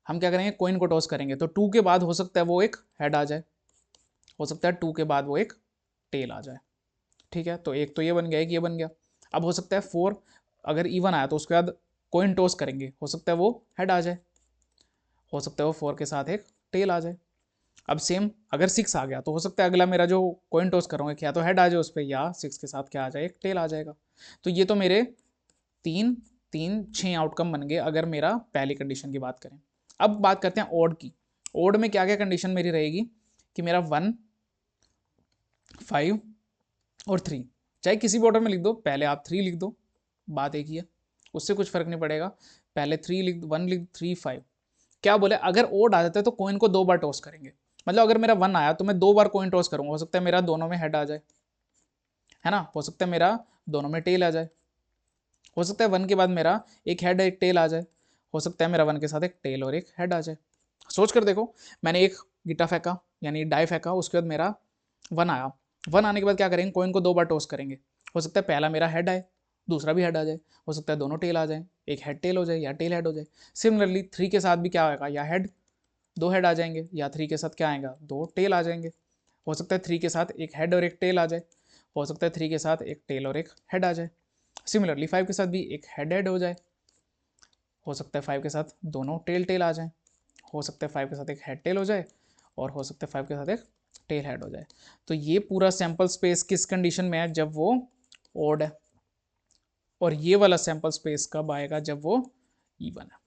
हम क्या करेंगे, कॉइन को टॉस करेंगे, तो 2 के बाद हो सकता है वो एक हेड आ जाए, हो सकता है 2 के बाद वो एक टेल आ जाए, ठीक है। तो एक तो ये बन गया, एक ये बन गया। अब हो सकता है 4 अगर इवन आया तो उसके बाद कोइन टॉस करेंगे, हो सकता है वो हेड आ जाए, हो सकता है वो 4 के साथ एक टेल आ जाए। अब सेम अगर 6 आ गया तो हो सकता है अगला मेरा जो कोइन टॉस करूँगा क्या तो हेड आ जाए उस पर, या 6 के साथ क्या आ जाए, एक टेल आ जाएगा। तो ये तो मेरे 6 आउटकम बन गए अगर मेरा पहली कंडीशन की बात करें। अब बात करते हैं ओड की। ओड में क्या क्या कंडीशन मेरी रहेगी कि मेरा 1, 5 और 3, चाहे किसी भी ऑर्डर में लिख दो, पहले आप 3 लिख दो, बात एक ही है, उससे कुछ फर्क नहीं पड़ेगा। पहले 3 लिख, 1 लिख, 3, 5। क्या बोले, अगर ओड आ जाता है तो कॉइन को 2 बार टॉस करेंगे, मतलब अगर मेरा 1 आया तो मैं 2 बार कॉइन टॉस करूंगा, हो सकता है मेरा दोनों में हेड आ जाए, है ना, हो सकता है मेरा दोनों में टेल आ जाए, हो सकता है 1 के बाद मेरा एक हेड एक टेल आ जाए, हो सकता है मेरा 1 के साथ एक टेल और एक हेड आ जाए। सोच कर देखो, मैंने एक गिटा फेंका यानी डाई फेंका, उसके बाद मेरा 1 आया, 1 आने के बाद क्या करेंगे, कॉइन को 2 बार टॉस करेंगे, हो सकता है पहला मेरा हेड आए, दूसरा भी हेड आ जाए, हो सकता है दोनों टेल आ जाए, एक हेड टेल हो जाए या टेल हेड हो जाए। सिमिलरली 3 के साथ भी क्या आएगा, या हेड 2 हेड आ जाएंगे, या 3 के साथ क्या आएगा, 2 टेल आ जाएंगे, हो सकता है 3 के साथ एक हेड और एक टेल आ जाए, हो सकता है 3 के साथ एक टेल और एक हेड आ जाए। सिमिलरली 5 के साथ भी एक हेड हेड हो जाए, हो सकता है 5 के साथ दोनों टेल टेल आ जाए, हो सकता है 5 के साथ एक हेड टेल हो जाए, और हो सकता है 5 के साथ एक टेल हेड हो जाए। तो ये पूरा सैंपल स्पेस किस कंडीशन में है, जब वो ओड है, और ये वाला सैंपल स्पेस कब आएगा, जब वो इवन है।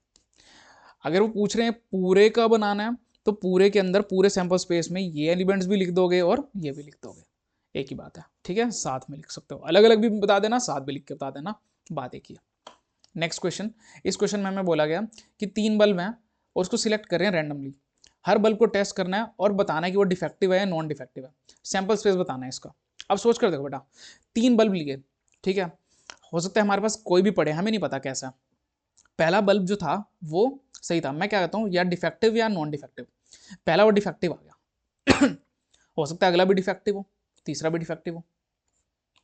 अगर वो पूछ रहे हैं पूरे का बनाना है तो पूरे के अंदर पूरे सैंपल स्पेस में ये एलिमेंट्स भी लिख दोगे और ये भी लिख दोगे, एक ही बात है, ठीक है, साथ में लिख सकते हो, अलग अलग भी बता देना, साथ भी लिख के बता देना, बात एक ही है। नेक्स्ट क्वेश्चन, इस क्वेश्चन में हमें बोला गया कि 3 बल्ब हैं और उसको सिलेक्ट कर रहे हैं रैंडमली, हर बल्ब को टेस्ट करना है और बताना है कि वो डिफेक्टिव है या नॉन डिफेक्टिव है, सैंपल स्पेस बताना है इसका। अब सोच कर देखो बेटा, 3 बल्ब लिए, ठीक है, हो सकता है हमारे पास कोई भी पड़े, हमें नहीं पता कैसा। पहला बल्ब जो था वो सही था, मैं क्या कहता हूँ या डिफेक्टिव या नॉन डिफेक्टिव, पहला वो डिफेक्टिव आ गया हो सकता है अगला भी डिफेक्टिव हो, तीसरा भी डिफेक्टिव हो,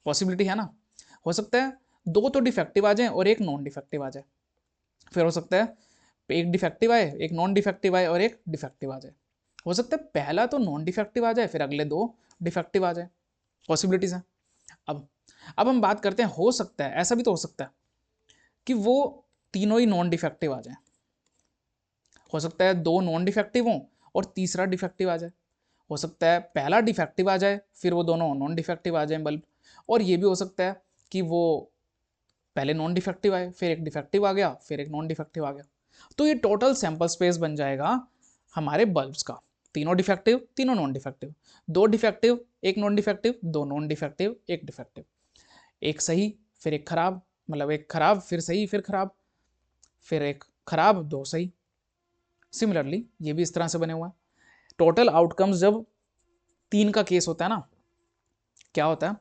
पॉसिबिलिटी है ना। हो सकता है 2 तो डिफेक्टिव आ जाए और एक नॉन डिफेक्टिव आ जाए, फिर हो सकता है एक डिफेक्टिव आए, एक नॉन डिफेक्टिव आए और एक डिफेक्टिव आ जाए, हो सकता है पहला तो नॉन डिफेक्टिव आ जाए फिर अगले 2 डिफेक्टिव आ जाए, पॉसिबिलिटीज है। अब अब हम बात करते हैं, हो सकता है ऐसा भी तो हो सकता है कि वो तीनों ही नॉन डिफेक्टिव आ जाए, हो सकता है 2 नॉन डिफेक्टिव हों और तीसरा डिफेक्टिव आ जाए, हो सकता है पहला डिफेक्टिव आ जाए फिर वो दोनों नॉन डिफेक्टिव आ जाए बल्ब, और ये भी हो सकता है कि वो पहले नॉन डिफेक्टिव आए फिर एक डिफेक्टिव आ गया फिर एक नॉन डिफेक्टिव आ गया। तो ये टोटल सैंपल स्पेस बन जाएगा हमारे बल्ब्स का, तीनों डिफेक्टिव तीनों नॉन डिफेक्टिव, 2 डिफेक्टिव एक नॉन डिफेक्टिव, 2 नॉन डिफेक्टिव एक डिफेक्टिव, एक सही फिर एक खराब, मतलब एक खराब फिर सही फिर खराब, फिर एक खराब 2 सही। सिमिलरली ये भी इस तरह से बने हुआ है। टोटल आउटकम्स जब 3 का केस होता है ना, क्या होता है,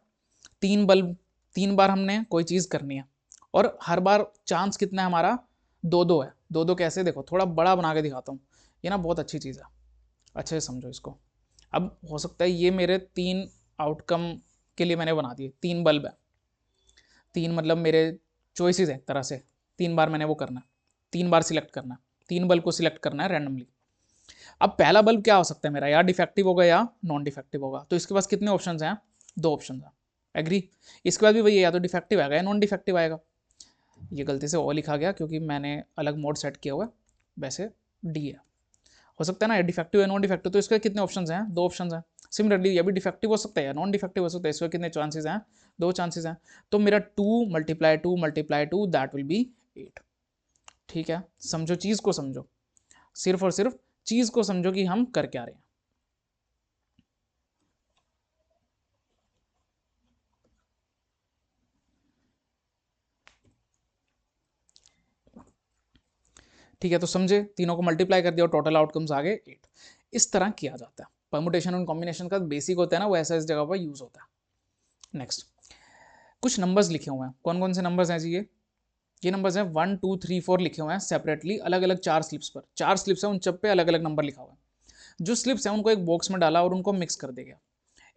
3 बल्ब 3 बार हमने कोई चीज़ करनी है और हर बार चांस कितना है हमारा, 2-2 है। 2-2 कैसे, देखो थोड़ा बड़ा बना के दिखाता हूँ, ये ना बहुत अच्छी चीज़ है, अच्छे से समझो इसको। अब हो सकता है ये मेरे 3 आउटकम के लिए मैंने बना दिए, 3 बल्ब है, 3 मतलब मेरे चॉइसेस है एक तरह से, 3 बार मैंने वो करना है, 3 बार सिलेक्ट करना है, 3 बल्ब को सिलेक्ट करना है रैंडमली। अब पहला बल्ब क्या हो सकता है मेरा, या डिफेक्टिव होगा या नॉन डिफेक्टिव होगा, तो इसके पास कितने ऑप्शन हैं, 2 ऑप्शन है, एग्री। इसके बाद भी वही है, या तो डिफेक्टिव आएगा या नॉन डिफेक्टिव आएगा। ये गलती से ओ लिखा गया क्योंकि मैंने अलग मोड सेट किया हुआ है, वैसे डी है, हो सकता है ना डिफेक्टिव या नॉन डिफेक्टिव, तो इसके कितने ऑप्शन हैं, 2 ऑप्शन हैं। सिमिलरली ये भी डिफेक्टिव हो सकता है या नॉन डिफेक्टिव हो सकता है, इसके कितने चांसेस हैं, 2 चांसेस हैं। तो मेरा 2 × 2 × 2 दैट विल बी 8। ठीक है, समझो चीज़ को, समझो सिर्फ और सिर्फ चीज़ को समझो कि हम कर क्या रहे हैं। ठीक है, तो समझे, तीनों को मल्टीप्लाई कर दिया और टोटल आउटकम्स आ गए 8। इस तरह किया जाता है, परमुटेशन और कॉम्बिनेशन का बेसिक होता है ना, वो ऐसा इस जगह पर यूज होता है। नेक्स्ट, कुछ नंबर्स लिखे हुए हैं, कौन कौन से नंबर्स हैं जी, ये नंबर्स हैं 1 2 3 4 लिखे हुए हैं सेपरेटली, अलग अलग 4 स्लिप्स पर, 4 स्लिप्स हैं, उन सब पे अलग अलग नंबर लिखा हुआ है। जो स्लिप्स हैं उनको एक बॉक्स में डाला और उनको मिक्स कर दिया।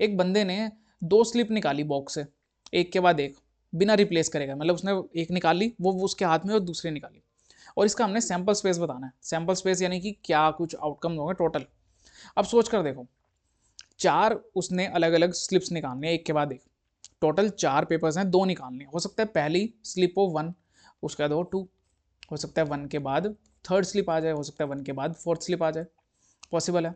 एक बंदे ने 2 स्लिप निकाली बॉक्स से, एक के बाद एक, बिना रिप्लेस करेगा, मतलब उसने एक निकाली वो उसके हाथ में और दूसरी निकाली, और इसका हमने सैंपल स्पेस बताना है, सैंपल स्पेस यानी कि क्या कुछ आउटकम होंगे टोटल। अब सोच कर देखो, 4 उसने अलग अलग स्लिप्स निकालने एक के बाद एक, टोटल 4 पेपर्स हैं, 2 निकालने हो सकता है पहली स्लिप हो 1, उसके बाद हो 2, हो सकता है 1 के बाद थर्ड स्लिप आ जाए, हो सकता है 1 के बाद फोर्थ स्लिप आ जाए, पॉसिबल है।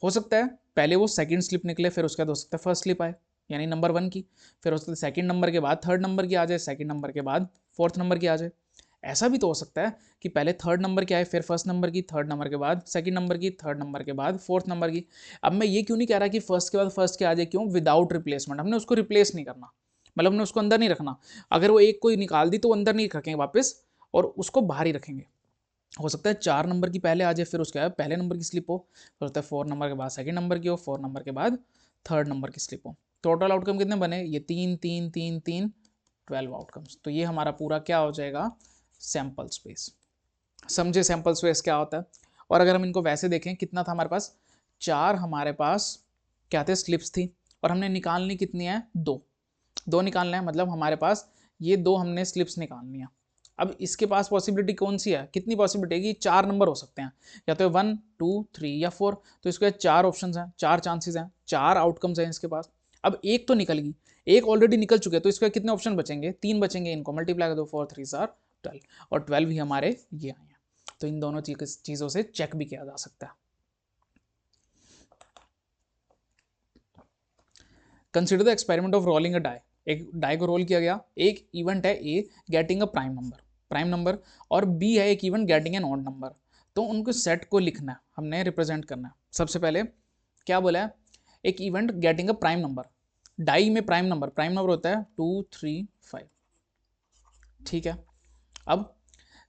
हो सकता है पहले वो सेकंड स्लिप निकले, फिर उसके बाद हो सकता है फर्स्ट स्लिप आए यानी नंबर 1 की, फिर हो सकता है सेकंड नंबर के बाद थर्ड नंबर की आ जाए, सेकंड नंबर के बाद फोर्थ नंबर की आ जाए। ऐसा भी तो हो सकता है कि पहले थर्ड नंबर की आए, फिर फर्स्ट नंबर की, थर्ड नंबर के बाद सेकंड नंबर की, थर्ड नंबर के बाद फोर्थ नंबर की। अब मैं ये क्यों नहीं कह रहा कि फर्स्ट के बाद फर्स्ट के आ जाए, क्यों? विदाउट रिप्लेसमेंट, हमने उसको रिप्लेस नहीं करना, मतलब हमने उसको अंदर नहीं रखना। अगर वो एक कोई निकाल दी तो वो अंदर नहीं रखेंगे वापस, और उसको बाहर ही रखेंगे। हो सकता है 4 नंबर की पहले आ जाए, फिर उसके बाद पहले नंबर की स्लिप हो, हो सकता है 4 नंबर के बाद सेकंड नंबर की हो, 4 नंबर के बाद थर्ड नंबर की स्लिप हो। टोटल आउटकम कितने बने? ये 3 3 3 3 12 आउटकम्स। तो ये हमारा पूरा क्या हो जाएगा? Sample space. समझे सैंपल स्पेस क्या होता है? और अगर हम इनको वैसे देखें, कितना था हमारे पास? 4 हमारे पास क्या थे? स्लिप्स थी, और हमने निकालनी कितनी है? 2। 2 निकालना है, मतलब हमारे पास ये 2 हमने स्लिप्स निकालनी है। अब इसके पास पॉसिबिलिटी कौन सी है? कितनी पॉसिबिलिटी है कि 4 नंबर हो सकते हैं, या तो 1 2 3 या 4। तो इसके 4 ऑप्शन हैं, 4 चांसेस हैं, 4 आउटकम्स हैं इसके पास। अब एक तो निकल गई, एक ऑलरेडी निकल चुके हैं, तो इसके कितने ऑप्शन बचेंगे? 3 बचेंगे। इनको मल्टीप्लाई कर दो, 4 3 12, और 12 ही हमारे ये आए हैं। तो इन दोनों चीज़ों से चेक भी किया जा सकता है। Consider the experiment of rolling a die. एक डाई को रोल किया गया, एक इवेंट है A getting a prime number, और बी है एक event getting an odd number. तो उनको सेट को लिखना है, हमने रिप्रेजेंट करना है। सबसे पहले क्या बोला है? एक event getting a prime number. Die में प्राइम नंबर होता है 2 3 5, ठीक है। अब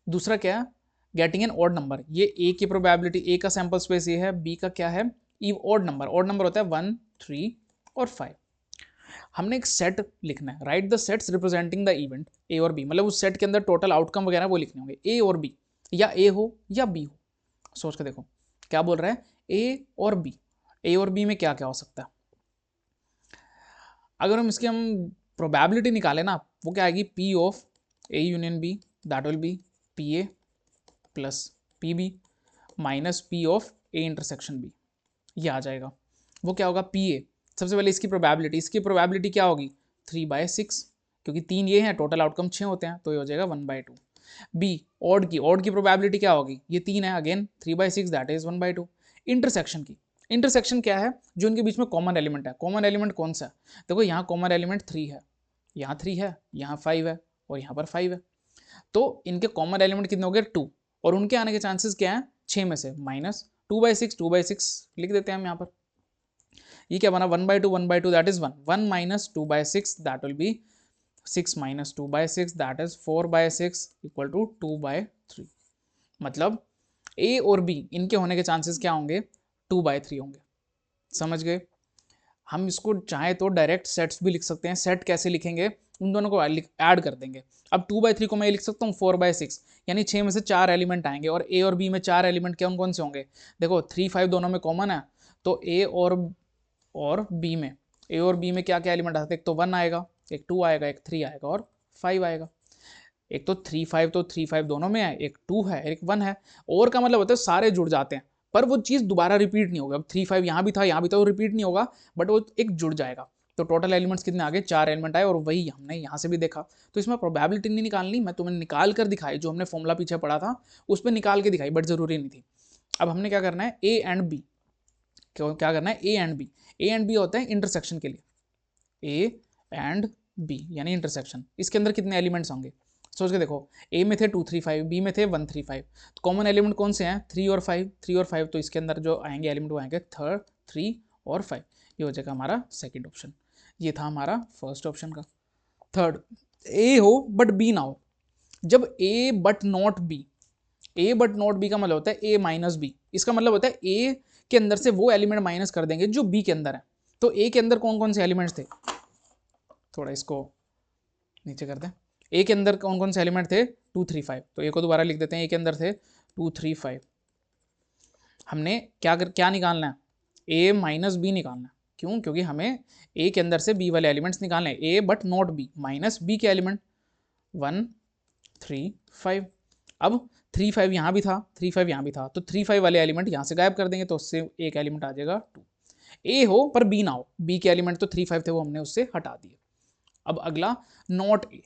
दूसरा क्या है? Getting an odd number. ये ए की प्रोबेबिलिटी, ए का सैंपल स्पेस ये है, बी का क्या है? ऑड नंबर होता है 1 3 और 5। हमने एक सेट लिखना है, right the sets representing the event A और बी, मतलब उस सेट के अंदर टोटल आउटकम वगैरह वो लिखने होंगे, ए और बी, या ए हो या बी हो। सोच के देखो क्या बोल रहा है, ए और बी। ए और बी में क्या क्या हो सकता है? अगर हम इसकी प्रोबेबिलिटी निकालें ना, वो क्या आएगी? P of A union B, that will be P A plus P B minus P of A intersection B, ये आ जाएगा। वो क्या होगा? P A. सबसे पहले इसकी प्रोबेबिलिटी क्या होगी? 3/6, क्योंकि 3 ये हैं, टोटल आउटकम 6 होते हैं, तो ये हो जाएगा 1/2। बी ऑड की प्रोबेबिलिटी क्या होगी? ये 3 है, अगेन 3/6, दैट इज 1/2। इंटरसेक्शन क्या है? जो इनके बीच में कॉमन एलिमेंट है। कॉमन एलिमेंट कौन सा है? देखो यहाँ कॉमन एलिमेंट 3 है, यहाँ 3 है, यहाँ 5 है, और यहाँ पर 5 है। तो इनके कॉमन एलिमेंट कितने हो गए? 2, और उनके आने के चांसेस क्या है? 6 में से माइनस 2/6 लिख देते हैं हम यहाँ पर। ये क्या बना? 1/2 that is 1, 1 minus 2/6 that will be 6 minus 2/6 that is 4/6 equal to 2/3। मतलब ए और बी इनके होने के चांसेस क्या होंगे? 2/3 होंगे। समझ गए? हम इसको चाहे तो डायरेक्ट सेट्स भी लिख सकते हैं। सेट कैसे लिखेंगे? उन दोनों को ऐड कर देंगे। अब 2/3 को मैं लिख सकता हूँ 4/6, यानी 6 में से 4 एलिमेंट आएंगे, और ए और बी में 4 एलिमेंट कौन कौन से होंगे? देखो 3 5 दोनों में कॉमन है, तो ए और बी में, क्या क्या एलिमेंट आते हैं? एक तो 1 आएगा, एक 2 आएगा, एक 3 आएगा, और 5 आएगा। एक तो 3 5 दोनों में है, एक 2 है, एक 1 है। और का मतलब होता है सारे जुड़ जाते हैं, पर वो चीज़ दोबारा रिपीट नहीं होगा। अब 3 5 यहाँ भी था, यहाँ भी था, वो रिपीट नहीं होगा, बट वो एक जुड़ जाएगा। तो टोटल एलिमेंट्स कितने आ गए? 4 एलिमेंट आए, और वही हमने यहाँ से भी देखा। तो इसमें प्रोबेबिलिटी नहीं निकालनी, मैं तुम्हें निकाल कर दिखाई, जो हमने फॉर्मूला पीछे पढ़ा था उस पर निकाल के दिखाई, बट जरूरी नहीं थी। अब हमने क्या करना है? ए एंड बी, क्या करना है? ए एंड बी होता है इंटरसेक्शन के लिए। ए एंड बी यानी इंटरसेक्शन। इसके अंदर कितने एलिमेंट्स होंगे? सोच के देखो, ए में थे 2 3 5, बी में थे 1 3 5। तो कॉमन एलिमेंट कौन से हैं? 3 और 5। तो इसके अंदर जो आएंगे एलिमेंट वो आएंगे 3 और 5। ये हो जाएगा हमारा सेकंड ऑप्शन। ये था हमारा फर्स्ट ऑप्शन का। थर्ड, ए हो बट बी ना हो। जब ए बट नॉट बी, का मतलब होता है ए माइनस बी। इसका मतलब होता है ए के अंदर से वो एलिमेंट माइनस कर देंगे जो बी के अंदर है। तो ए के अंदर कौन कौन से एलिमेंट्स थे? थोड़ा इसको नीचे करते हैं। ए के अंदर कौन कौन से एलिमेंट थे? 2 3 5। तो ए को दोबारा लिख देते हैं। ए के अंदर थे 2 3 5। हमने क्या निकालना है? ए माइनस बी निकालना है। क्यों? क्योंकि हमें ए के अंदर से बी वाले एलिमेंट्स निकालने हैं। A but not B, minus B के एलिमेंट 1 3 5। अब 3 5 यहाँ भी था, 3 5 यहाँ भी था, तो 3 5 वाले एलिमेंट यहाँ से गायब कर देंगे, तो उससे एक एलिमेंट आ जाएगा 2। ए हो पर बी ना हो, बी के एलिमेंट तो 3 5 थे, वो हमने उससे हटा दिए। अब अगला नॉट ए,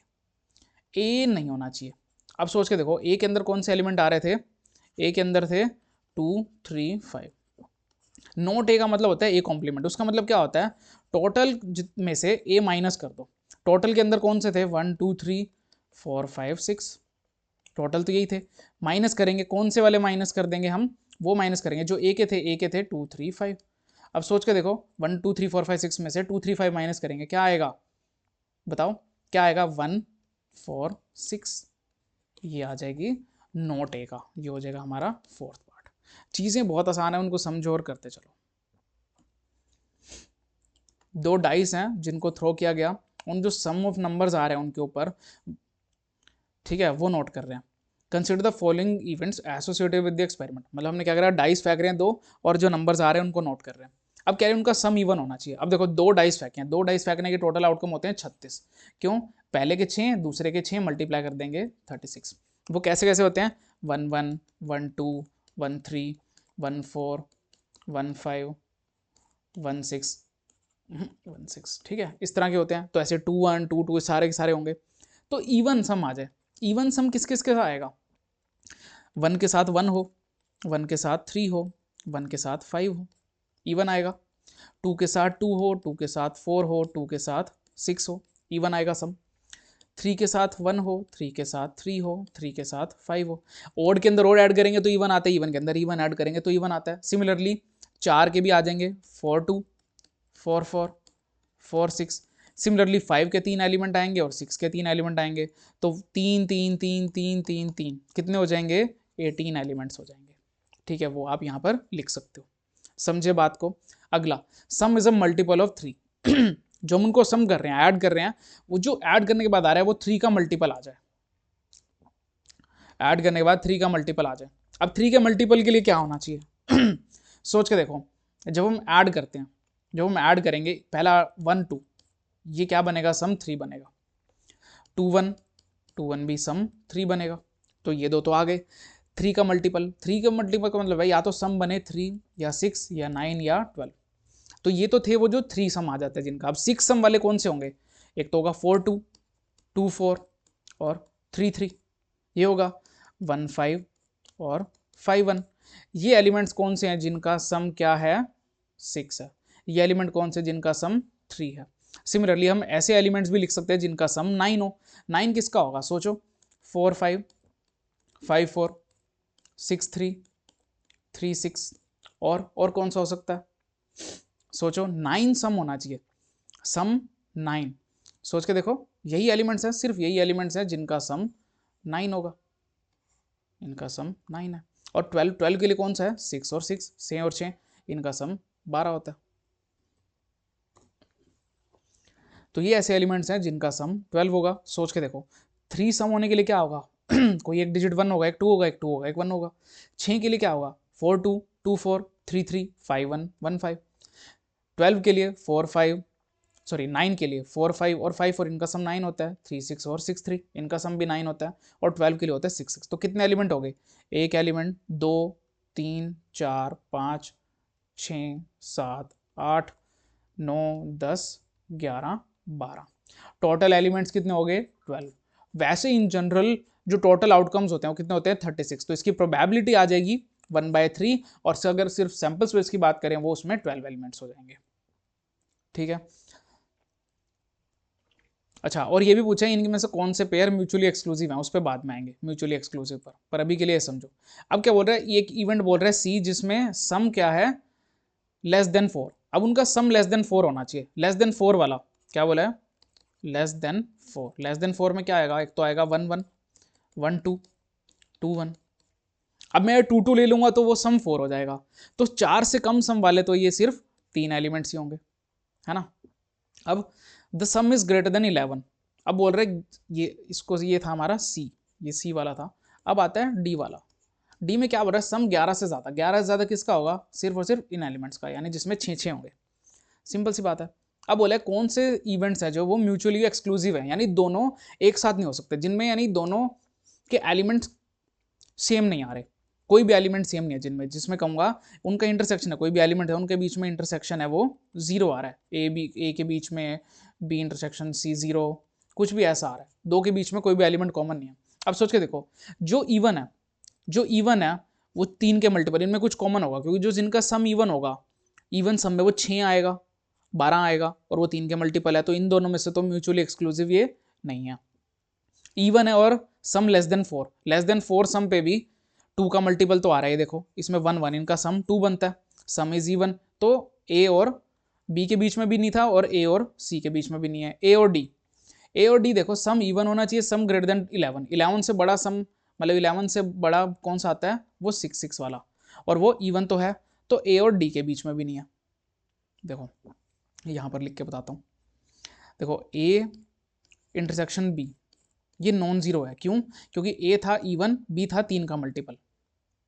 ए नहीं होना चाहिए। अब सोच के देखो ए के अंदर कौन से एलिमेंट आ रहे थे, ए के अंदर थे 2 3 5। नॉट ए का मतलब होता है ए कॉम्प्लीमेंट, उसका मतलब क्या होता है टोटल में से ए माइनस कर दो। टोटल के अंदर कौन से थे 1 2 3 4 5 6, टोटल तो यही थे। माइनस करेंगे, कौन से वाले माइनस कर देंगे हम, वो माइनस करेंगे जो ए के थे, ए के थे 2 3 5। अब सोच के देखो 1 2 3 4 5 6 में से 2 3 5 माइनस करेंगे, क्या आएगा बताओ, क्या आएगा 1 4 6, ये आ जाएगी नॉट ए का, ये हो जाएगा हमारा फोर्थ पार्ट। चीज़ें बहुत आसान है, उनको समझो और करते चलो। दो डाइस हैं जिनको थ्रो किया गया, उन जो सम ऑफ नंबर्स आ रहे हैं उनके ऊपर, ठीक है, वो नोट कर रहे हैं। Consider the following events associated with the experiment, मतलब हमने क्या करा, डाइस फेंक रहे हैं दो और जो नंबर्स आ रहे हैं उनको नोट कर रहे हैं। अब कह रहे हैं उनका सम इवन होना चाहिए। अब देखो दो डाइस फेंके हैं, दो डाइस फेंकने के टोटल आउटकम होते हैं 36। क्यों, पहले के 6 दूसरे के 6 मल्टीप्लाई कर देंगे 36। वो कैसे कैसे होते हैं 1 1 1 2 1 3 1 4 1 5 1 6 1 6, ठीक है, इस तरह के होते हैं। तो ऐसे 2 1 2 2 सारे के सारे होंगे। तो इवन सम आ जाए, इवन सम किस किस के साथ आएगा, 1 के साथ 1 हो, 1 के साथ 3 हो, 1 के साथ 5 हो, इवन आएगा। 2 के साथ 2 हो, 2 के साथ 4 हो, 2 के साथ 6 हो, इवन आएगा सम। 3 के साथ 1 हो, 3 के साथ 3 हो, 3 के साथ 5 हो। ओड के अंदर ओड ऐड करेंगे तो इवन आता है, इवन के अंदर इवन ऐड करेंगे तो इवन आता है। सिमिलरली 4 के भी आ जाएंगे 4 2 4 4 4 6। सिमिलरली 5 के 3 एलिमेंट आएंगे और 6 के 3 एलिमेंट आएंगे, तो 3 3 3 3 3 3 कितने हो जाएंगे, 18 एलिमेंट्स हो जाएंगे। ठीक है, वो आप यहाँ पर लिख सकते हो, समझे बात को। अगला, सम इज अ मल्टीपल ऑफ 3। जो हम उनको सम कर रहे हैं, ऐड कर रहे हैं, वो जो ऐड करने के बाद आ रहा है वो 3 का मल्टीपल आ जाए, ऐड करने के बाद 3 का मल्टीपल आ जाए। अब 3 के मल्टीपल के लिए क्या होना चाहिए सोच के देखो, जब हम ऐड करते हैं, जब हम ऐड करेंगे पहला 1 2, ये क्या बनेगा, सम 3 बनेगा। 2 1 2 1 भी सम 3 बनेगा। तो ये दो तो आ गए। 3 का मल्टीपल, 3 का मल्टीपल का मतलब है या तो सम बने 3 या 6 या 9 या 12। तो ये तो थे वो जो 3 सम आ जाते हैं जिनका। अब 6 सम वाले कौन से होंगे, एक तो होगा 4 2 2 4 और 3 3, ये होगा 1 5 और 5 1। ये एलिमेंट्स कौन से हैं जिनका सम क्या है, 6 है। ये एलिमेंट कौन से जिनका सम 3 है। सिमिलरली हम ऐसे एलिमेंट्स भी लिख सकते हैं जिनका सम 9 हो। 9 किसका होगा, सोचो, 4 5 5 4 6 3 3 6, और कौन सा हो सकता है, सोचो 9 सम होना चाहिए, सम 9। सोच के देखो, यही एलिमेंट्स हैं, सिर्फ यही एलिमेंट्स हैं जिनका सम 9 होगा, इनका सम 9 है। और 12, 12 के लिए कौन सा है, 6 और 6, 6 और 6, इनका सम 12 होता है। तो ये ऐसे एलिमेंट्स हैं जिनका सम 12 होगा। सोच के देखो, 3 सम होने के लिए क्या होगा कोई एक डिजिट 1 होगा, एक 2 होगा, एक 2 होगा, एक 1 होगा। 6 के लिए क्या होगा, 4 2 2 4 3 3 5 1 1 5। 12 के लिए 4 5, सॉरी 9 के लिए 4 5 और 5 4, इनका सम 9 होता है। 3 6 और 6 3, इनका सम भी 9 होता है। और 12 के लिए होता है 6 6। तो कितने एलिमेंट हो गए, एक एलिमेंट, 2 3 4 5 6 7 8 9 10 11 12, टोटल एलिमेंट्स कितने हो गए, 12। वैसे इन जनरल जो टोटल आउटकम्स होते हैं वो कितने होते हैं, 36। तो इसकी प्रोबेबिलिटी आ जाएगी 1/3, और अगर सिर्फ सैंपल स्पेस की बात करें वो उसमें 12 एलिमेंट्स हो जाएंगे। ठीक है, अच्छा, और ये भी पूछा है इनमें से कौन से पेयर म्यूचुअली एक्सक्लूसिव हैं, उस पर बाद में आएंगे म्यूचुअली एक्सक्लूसिव पर अभी के लिए समझो। अब क्या बोल रहा है, एक इवेंट बोल रहा है सी जिसमें सम क्या है, लेस देन 4। अब उनका सम लेस देन 4 होना चाहिए। लेस देन 4 वाला क्या बोला है, लेस देन 4। लेस देन 4 में क्या आएगा, एक तो आएगा 1 1 1 2 2 1। अब मैं 2 2 ले लूंगा तो वो सम 4 हो जाएगा। तो 4 से कम सम वाले तो ये सिर्फ 3 एलिमेंट्स ही होंगे, है ना। अब the some is greater than 11। अब बोल रहे ये इसको, ये था हमारा सी, ये सी वाला था। अब आता है डी वाला। डी में क्या बोल रहा है, सम 11 से ज़्यादा। 11 से ज़्यादा किसका होगा, सिर्फ और सिर्फ इन एलिमेंट्स का, यानी जिसमें 6 होंगे। सिंपल सी बात है। अब बोला है कौन से इवेंट्स है जो वो म्यूचुअली एक्सक्लूसिव है, यानी दोनों एक साथ नहीं हो सकते, जिनमें यानी दोनों के एलिमेंट्स सेम नहीं आ रहे। कोई भी एलिमेंट सेम नहीं है जिनमें, जिसमें कहूँगा उनका इंटरसेक्शन है, कोई भी एलिमेंट है उनके बीच में इंटरसेक्शन है वो 0 आ रहा है, ए के बीच में बी इंटरसेक्शन सी 0, कुछ भी ऐसा आ रहा है, दो के बीच में कोई भी एलिमेंट कॉमन नहीं है। अब सोच के देखो, जो इवन है, जो इवन है वो 3 के मल्टीपल, इनमें कुछ कॉमन होगा, क्योंकि जो जिनका सम इवन होगा, इवन सम में वो 6 आएगा, 12 आएगा, और वो 3 के मल्टीपल है, तो इन दोनों में से तो म्यूचुअली एक्सक्लूसिव ये नहीं है। इवन है और sum less than 4, less than 4 सम पे भी 2 का मल्टीपल तो आ रहा है, देखो इसमें 1 1, इनका सम 2 बनता है, सम इज इवन, तो ए और बी के बीच में भी नहीं था और ए और सी के बीच में भी नहीं है। ए और डी देखो सम इवन होना चाहिए, सम ग्रेटर देन 11, 11 से बड़ा सम, मतलब 11 से बड़ा कौन सा आता है, वो 6 6 वाला, और वो इवन तो है, तो ए और डी के बीच में भी नहीं है। देखो यहाँ पर लिख के बताता हूँ, देखो ए इंटरसेक्शन बी ये नॉन जीरो है, क्यों, क्योंकि ए था इवन, बी था 3 का मल्टीपल,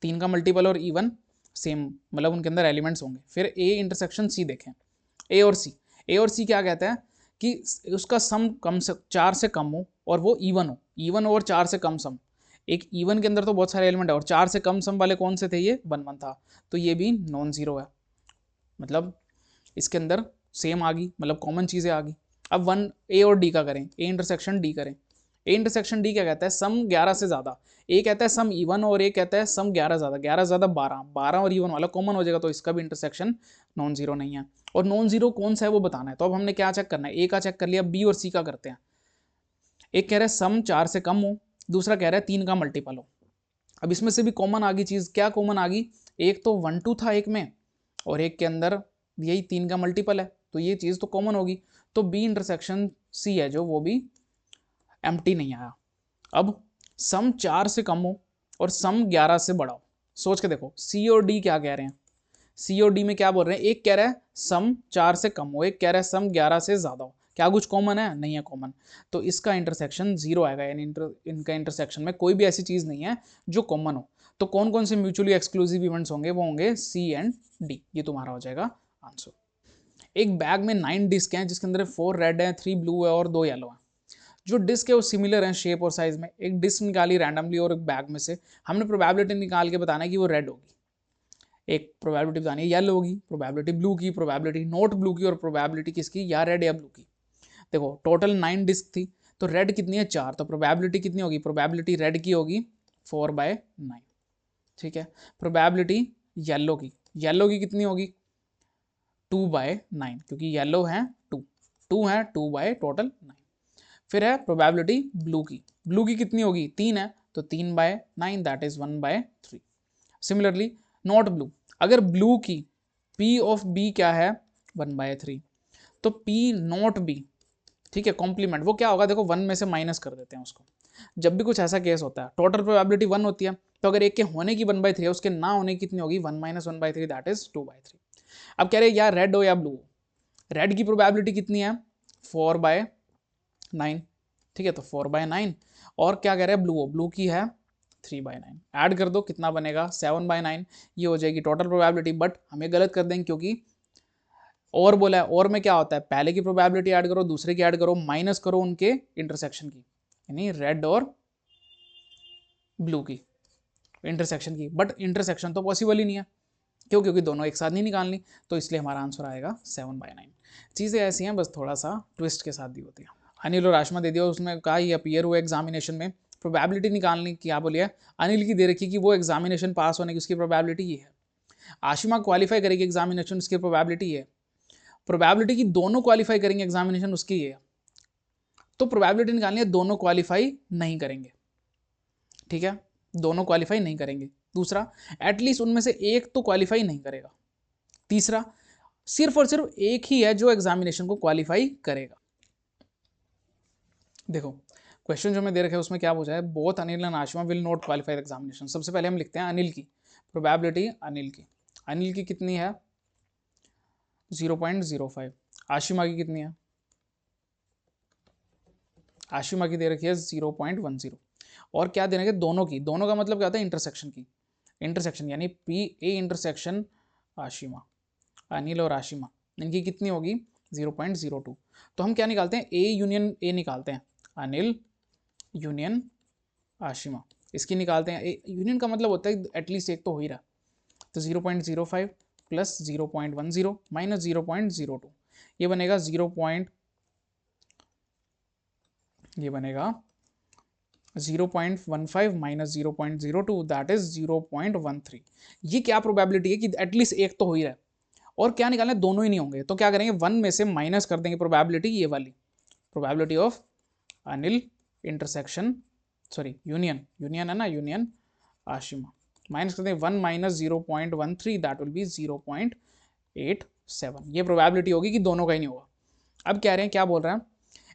3 का मल्टीपल और इवन सेम, मतलब उनके अंदर एलिमेंट्स होंगे। फिर ए इंटरसेक्शन सी देखें, ए और सी क्या कहता है कि उसका सम कम से 4 से कम हो और वो इवन हो, इवन और 4 से कम सम, एक इवन के अंदर तो बहुत सारे एलिमेंट है और 4 से कम सम वाले कौन से थे, ये 1 1 था, तो ये भी नॉन जीरो है, मतलब इसके अंदर सेम आ गई, मतलब कॉमन चीज़ें आ गई। अब 1 ए और डी का करें, ए इंटरसेक्शन डी करें, ए इंटरसेक्शन डी क्या कहता है, सम 11 से ज़्यादा, ए कहता है सम इवन और ए कहता है सम 11 ज़्यादा, 11 ज़्यादा 12, 12 और इवन वाला कॉमन हो जाएगा, तो इसका भी इंटरसेक्शन नॉन जीरो नहीं है। और नॉन जीरो कौन सा है वो बताना है, तो अब हमने क्या चेक करना है, ए का चेक कर लिया, बी और सी का करते हैं। एक कह रहा है सम 4 से कम हो, दूसरा कह रहा है 3 का मल्टीपल हो। अब इसमें से भी कॉमन आ गई चीज़, क्या कॉमन आ गई, एक तो 1 2 था एक में, और एक के अंदर यही 3 का मल्टीपल है, तो ये चीज़ तो कॉमन होगी, तो बी इंटरसेक्शन सी है जो, वो भी एम्प्टी नहीं आया। अब सम 4 से कम हो और सम 11 से बड़ा हो, सोच के देखो सी और डी क्या कह रहे हैं, सी और डी में क्या बोल रहे हैं, एक कह रहा है सम 4 से कम हो, एक कह रहा है सम 11 से ज़्यादा हो, क्या कुछ कॉमन है, नहीं है कॉमन, तो इसका इंटरसेक्शन 0 आएगा, यानी इनका इंटरसेक्शन में कोई भी ऐसी चीज़ नहीं है जो कॉमन हो। तो कौन कौन से म्यूचुअली एक्सक्लूसिव इवेंट्स होंगे, वो होंगे सी एंड डी, ये तुम्हारा हो जाएगा आंसर। एक बैग में 9 डिस्क हैं जिसके अंदर 4 रेड हैं, 3 ब्लू है और 2 येलो हैं। जो डिस्क है वो सिमिलर हैं शेप और साइज में। एक डिस्क निकाली रैंडमली और एक बैग में से, हमने प्रोबेबिलिटी निकाल के बताना है कि वो रेड होगी, एक प्रोबेबिलिटी बतानी है येलो होगी, प्रोबेबिलिटी ब्लू की, प्रोबेबिलिटी नॉट ब्लू की, और प्रोबेबिलिटी किसकी, या रेड या ब्लू की। देखो टोटल 9 डिस्क थी, तो रेड कितनी है 4, तो प्रोबेबिलिटी कितनी होगी, प्रोबेबिलिटी रेड की होगी 4/9, ठीक है। प्रोबेबिलिटी येलो की कितनी होगी 2/9, क्योंकि येलो है 2 है 2 बाय टोटल 9। फिर है प्रोबेबिलिटी ब्लू की कितनी होगी 3 है, तो 3/9 that is 1/3। Similarly not blue, अगर ब्लू की P ऑफ B क्या है 1/3, तो P नॉट B, ठीक है, कॉम्प्लीमेंट, वो क्या होगा, देखो 1 में से माइनस कर देते हैं उसको। जब भी कुछ ऐसा केस होता है, टोटल प्रोबेबिलिटी 1 होती है, तो अगर एक के होने की 1/3 है, उसके ना होने की कितनी होगी 1 - 1/3 दैट इज 2/3। अब कह रहे हैं यार रेड हो या ब्लू, रेड की प्रोबेबिलिटी कितनी है 4/9, ठीक है, तो 4/9, और क्या कह रहे हैं ब्लू की है 3/9, ऐड कर दो कितना बनेगा 7/9, ये हो जाएगी टोटल प्रोबेबिलिटी। बट हमें गलत कर देंगे, क्योंकि और बोला है, और में क्या होता है पहले की प्रोबेबिलिटी ऐड करो, दूसरे की ऐड करो, माइनस करो उनके इंटरसेक्शन की, यानी रेड और ब्लू की इंटरसेक्शन की। बट इंटरसेक्शन तो पॉसिबल ही नहीं है, क्यों, क्योंकि दोनों एक साथ नहीं निकालनी, तो इसलिए हमारा आंसर आएगा 7/9। चीज़ें ऐसी हैं, बस थोड़ा सा ट्विस्ट के साथ दी होती है। अनिल और आशमा दे दिया, उसमें कहा ये अपीयर हुआ एग्जामिनेशन में, प्रोबेबिलिटी निकालने की क्या बोलिए, अनिल की दे रखी कि वो एग्जामिनेशन पास होने की उसकी प्रोबेबिलिटी ये है, आशिमा क्वालिफाई करेगी एग्जामिनेशन उसकी प्रोबेबिलिटी ये है, प्रोबेबिलिटी की दोनों क्वालिफाई करेंगे एग्जामिनेशन उसकी ये है, तो प्रोबेबिलिटी निकालनी है दोनों क्वालिफाई नहीं करेंगे, ठीक है, दोनों क्वालिफाई नहीं करेंगे। दूसरा एटलीस्ट उनमें से एक तो क्वालिफाई नहीं करेगा। तीसरा सिर्फ और सिर्फ एक ही है जो एग्जामिनेशन को क्वालिफाई करेगा। देखो क्वेश्चन जो मैं दे रखा है उसमें क्या पूछा है, both Anil and Ashima will not qualify examination. सबसे पहले हम लिखते हैं अनिल की प्रोबेबिलिटी, अनिल की कितनी है 0.05, आशिमा की कितनी है, आशिमा की दे रखी है 0.10, और क्या दे रखे दोनों की, दोनों का मतलब क्या होता है इंटरसेक्शन की, इंटरसेक्शन यानी P A intersection Ashima, Anil और आशिमा, इनकी कितनी होगी 0.02। तो हम क्या निकालते हैं A यूनियन A निकालते हैं, अनिल यूनियन आशिमा, इसकी निकालते हैं, यूनियन का मतलब होता है एटलीस्ट एक तो हो ही रहा। तो 0.05 प्लस 0.10 माइनस 0.02, ये बनेगा ये बनेगा 0.15 माइनस 0.02 दैट इज 0.13। ये क्या प्रोबेबिलिटी है कि एटलीस्ट एक तो हो ही रहा है, और क्या निकालना है, दोनों ही नहीं होंगे, तो क्या करेंगे 1 में से माइनस कर देंगे प्रोबेबिलिटी, ये वाली probability of Anil intersection, sorry union, union है ना, यूनियन आशिमा, माइनस करते हैं 1 माइनस 0.13 दैट विल बी 0.87, ये प्रोबेबिलिटी होगी कि दोनों का ही नहीं होगा। अब कह रहे हैं, क्या बोल रहे हैं,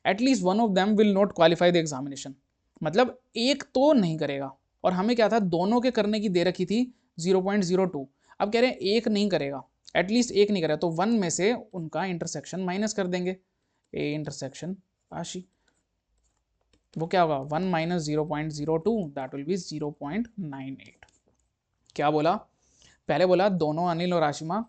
at least one of them will not qualify the examination, मतलब एक तो नहीं करेगा, और हमें क्या था, दोनों के करने की दे रखी थी 0.02, अब कह रहे हैं एक नहीं करेगा, एटलीस्ट एक नहीं करेगा, तो 1 में से उनका इंटरसेक्शन माइनस कर देंगे, ए इंटरसेक्शन आशी, वो क्या होगा 1 माइनस 0.02 दैट विल बी 0.98। क्या बोला, पहले बोला दोनों अनिल और आशिमा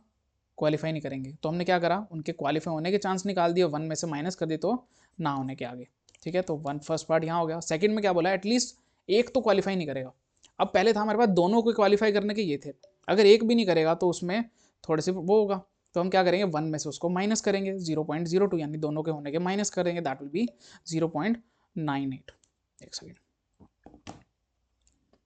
क्वालिफाई नहीं करेंगे, तो हमने क्या करा, उनके क्वालिफाई होने के चांस निकाल दिए, 1 में से माइनस कर दिए तो ना होने के आगे, ठीक है, तो वन फर्स्ट पार्ट यहाँ हो गया। सेकंड में क्या बोला, एटलीस्ट एक तो क्वालिफाई नहीं करेगा, अब पहले था हमारे पास दोनों को क्वालिफाई करने के ये थे, अगर एक भी नहीं करेगा तो उसमें थोड़े से वो होगा, तो हम क्या करेंगे 1 में से उसको माइनस करेंगे 0.02, यानी दोनों के होने के माइनस करेंगे, दैट विल बी 0.98। एक सेकेंड,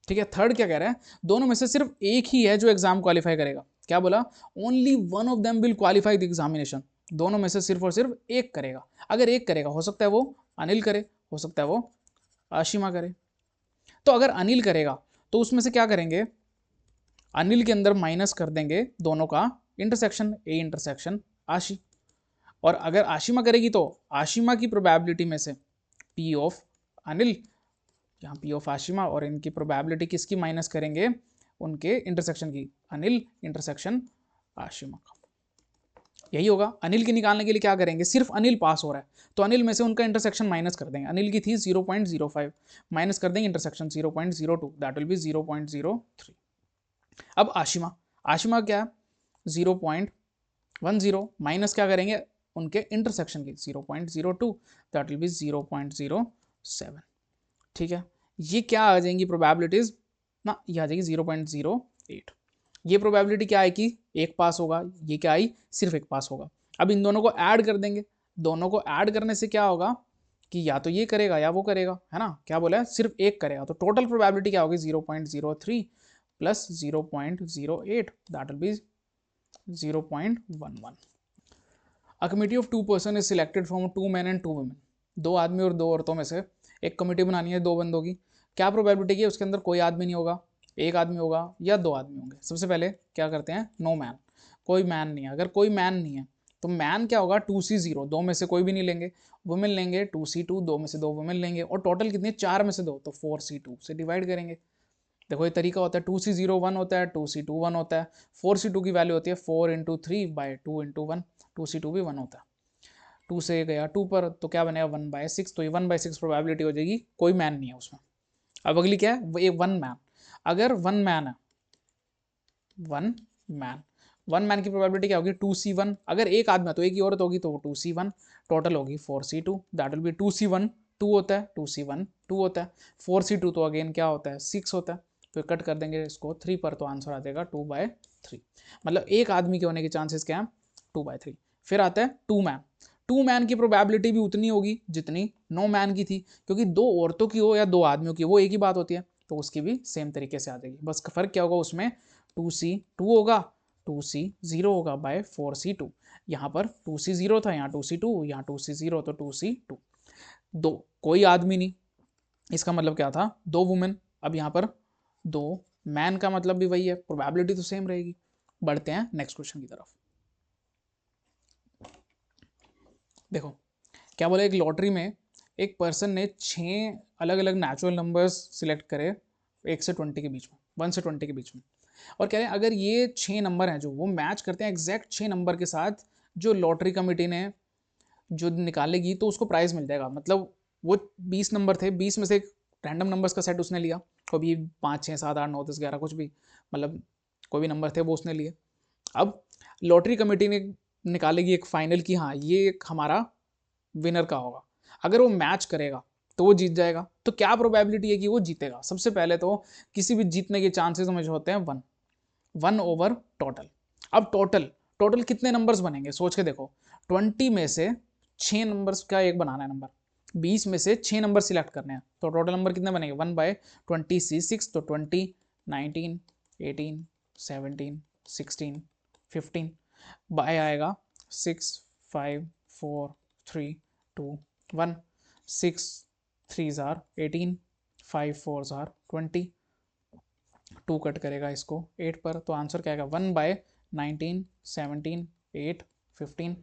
ठीक है। थर्ड क्या कह रहा है, दोनों में से सिर्फ एक ही है जो एग्जाम क्वालिफाई करेगा, क्या बोला, only one of them will qualify the examination, दोनों में से सिर्फ और सिर्फ एक करेगा, अगर एक करेगा हो सकता है वो अनिल करे, हो सकता है वो आशिमा करे, तो अगर अनिल करेगा तो उसमें से क्या करेंगे, अनिल के अंदर माइनस कर देंगे दोनों का इंटरसेक्शन, ए इंटरसेक्शन आशी, और अगर आशिमा करेगी तो आशिमा की प्रोबेबिलिटी में से पी ऑफ अनिल, यहाँ पी ऑफ आशिमा, और इनकी प्रोबेबिलिटी किसकी माइनस करेंगे, उनके इंटरसेक्शन की, अनिल इंटरसेक्शन आशिमा का, यही होगा। अनिल की निकालने के लिए क्या करेंगे, सिर्फ अनिल पास हो रहा है तो अनिल में से उनका इंटरसेक्शन माइनस कर देंगे, अनिल की थी 0.05 माइनस कर देंगे इंटरसेक्शन 0.02 दैट विल बी 0.03। अब आशिमा, आशिमा क्या 0.10 माइनस क्या करेंगे उनके इंटरसेक्शन की 0.02 दैट विल बी 0.07, ठीक है। ये क्या आ जाएंगी प्रोबेबिलिटीज ना, ये आ जाएगी 0.08, ये प्रोबेबिलिटी क्या है कि एक पास होगा, ये क्या आई सिर्फ एक पास होगा। अब इन दोनों को ऐड कर देंगे, दोनों को ऐड करने से क्या होगा कि या तो ये करेगा या वो करेगा, है ना, क्या बोला है सिर्फ एक करेगा, तो टोटल प्रोबेबिलिटी क्या होगी 0.03 plus 0.08 that will B 0.11। A committee of 2 person is selected from 2 men and 2 women, 2 आदमी और 2 औरतों में से एक कमेटी बनानी है 2 बंदों की, क्या प्रोबेबिलिटी की उसके अंदर कोई आदमी नहीं होगा, एक आदमी होगा या 2 आदमी होंगे। सबसे पहले क्या करते हैं, नो मैन, कोई मैन नहीं है, अगर कोई मैन नहीं है तो मैन क्या होगा 2C0, 2 में से कोई भी नहीं लेंगे, वुमेन लेंगे 2C2, 2 में से 2 वुमेन लेंगे, और टोटल कितनी 4 में से 2 तो 4C2 से डिवाइड करेंगे। देखो ये तरीका होता है, 2C0 1 होता है, 2C2 1 होता है, 4C2 की वैल्यू होती है 4 इंटू 3 बाई 2 इंटू 1, 2C2 भी 1 होता है, 2 से गया 2 पर तो क्या बनेगा 1/6, तो ये 1/6 प्रोबेबिलिटी हो जाएगी, कोई मैन नहीं है उसमें। अब अगली क्या है, ये 1 मैन, अगर 1 मैन है, 1 मैन की प्रोबेबिलिटी क्या होगी 2C1, अगर एक आदमी है तो एक ही औरत होगी तो वो 2C1, टोटल होगी 4C2 that will B 2C1 2 होता है, 2C1 2 होता है, 4C2 तो अगेन क्या होता है 6 होता है, तो कट कर देंगे इसको 3 पर तो आंसर आ जाएगा 2/3, मतलब एक आदमी के होने के चांसेस क्या है 2/3। फिर आता है 2 मैन, 2 मैन की प्रोबेबिलिटी भी उतनी होगी जितनी नो मैन की थी, क्योंकि 2 औरतों की हो या 2 आदमियों की वो एक ही बात होती है, तो उसकी भी सेम तरीके से आ जाएगी, बस फर्क क्या होगा उसमें 2C2 होगा, 2C0 होगा बाय 4C2, यहाँ पर 2C0 था, यहाँ 2C2, यहाँ 2C0 तो 2C2, दो कोई आदमी नहीं, इसका मतलब क्या था 2 वुमेन, अब यहाँ पर 2 मैन का मतलब भी वही है, प्रोबेबिलिटी तो सेम रहेगी। बढ़ते हैं नेक्स्ट क्वेश्चन की तरफ। देखो क्या बोला, एक लॉटरी में एक पर्सन ने 6 अलग अलग नेचुरल नंबर्स सिलेक्ट करे 1 से 20 के बीच में, 1 से 20 के बीच में, और कह रहे हैं अगर ये 6 नंबर हैं जो वो मैच करते हैं एग्जैक्ट 6 नंबर के साथ जो लॉटरी कमेटी ने जो निकालेगी तो उसको प्राइज मिल जाएगा। मतलब वो 20 नंबर थे, 20 में से एक रैंडम नंबर्स का सेट उसने लिया, कभी 5 6 7 8 9 10 11 कुछ भी, मतलब कोई भी नंबर थे वो उसने लिए। अब लॉटरी कमेटी ने निकालेगी एक फाइनल कि हाँ ये हमारा विनर का होगा, अगर वो मैच करेगा तो वो जीत जाएगा। तो क्या प्रोबेबिलिटी है कि वो जीतेगा? सबसे पहले तो किसी भी जीतने के चांसेस हमें जो होते हैं 1, 1 ओवर टोटल। अब टोटल टोटल कितने नंबर्स बनेंगे सोच के देखो। 20 में से 6 नंबर्स का एक बनाना है नंबर, 20 में से 6 नंबर सिलेक्ट करने हैं, तो टोटल नंबर कितने बनेंगे? 1/20 तो 20, 19, 18, 17, 16, 15 बाय आएगा 6, 5, 4, 3, 2, 1, 6 3s are 18, 5 4s are 20, 2 cut करेगा इसको 8 पर, तो आंसर क्या आएगा? 1/19, 17, 8, 15,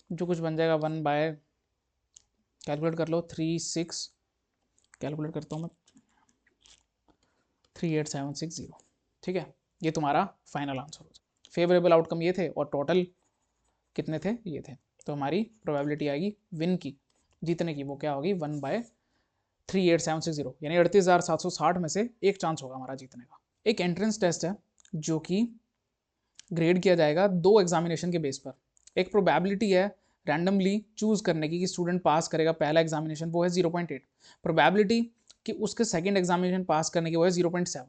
जो कुछ बन जाएगा 1 बाय, कैलकुलेट कर लो, 3, 6, कैलकुलेट करता हूँ मैं, 38760। ठीक है, ये तुम्हारा फाइनल आंसर हो जाए। फेवरेबल आउटकम ये थे और टोटल कितने थे? ये थे। तो हमारी प्रोबेबिलिटी आएगी विन की, जीतने की, वो क्या होगी? 1/38760, यानी 38,760 में से एक चांस होगा हमारा जीतने का। एक एंट्रेंस टेस्ट है जो कि ग्रेड किया जाएगा 2 एग्जामिनेशन के बेस पर। एक प्रोबेबिलिटी है रैंडमली चूज करने की कि स्टूडेंट पास करेगा पहला एग्जामिनेशन, वो है 0.8। प्रोबेबिलिटी कि उसके सेकंड एग्जामिनेशन पास करने की वो है 0.7।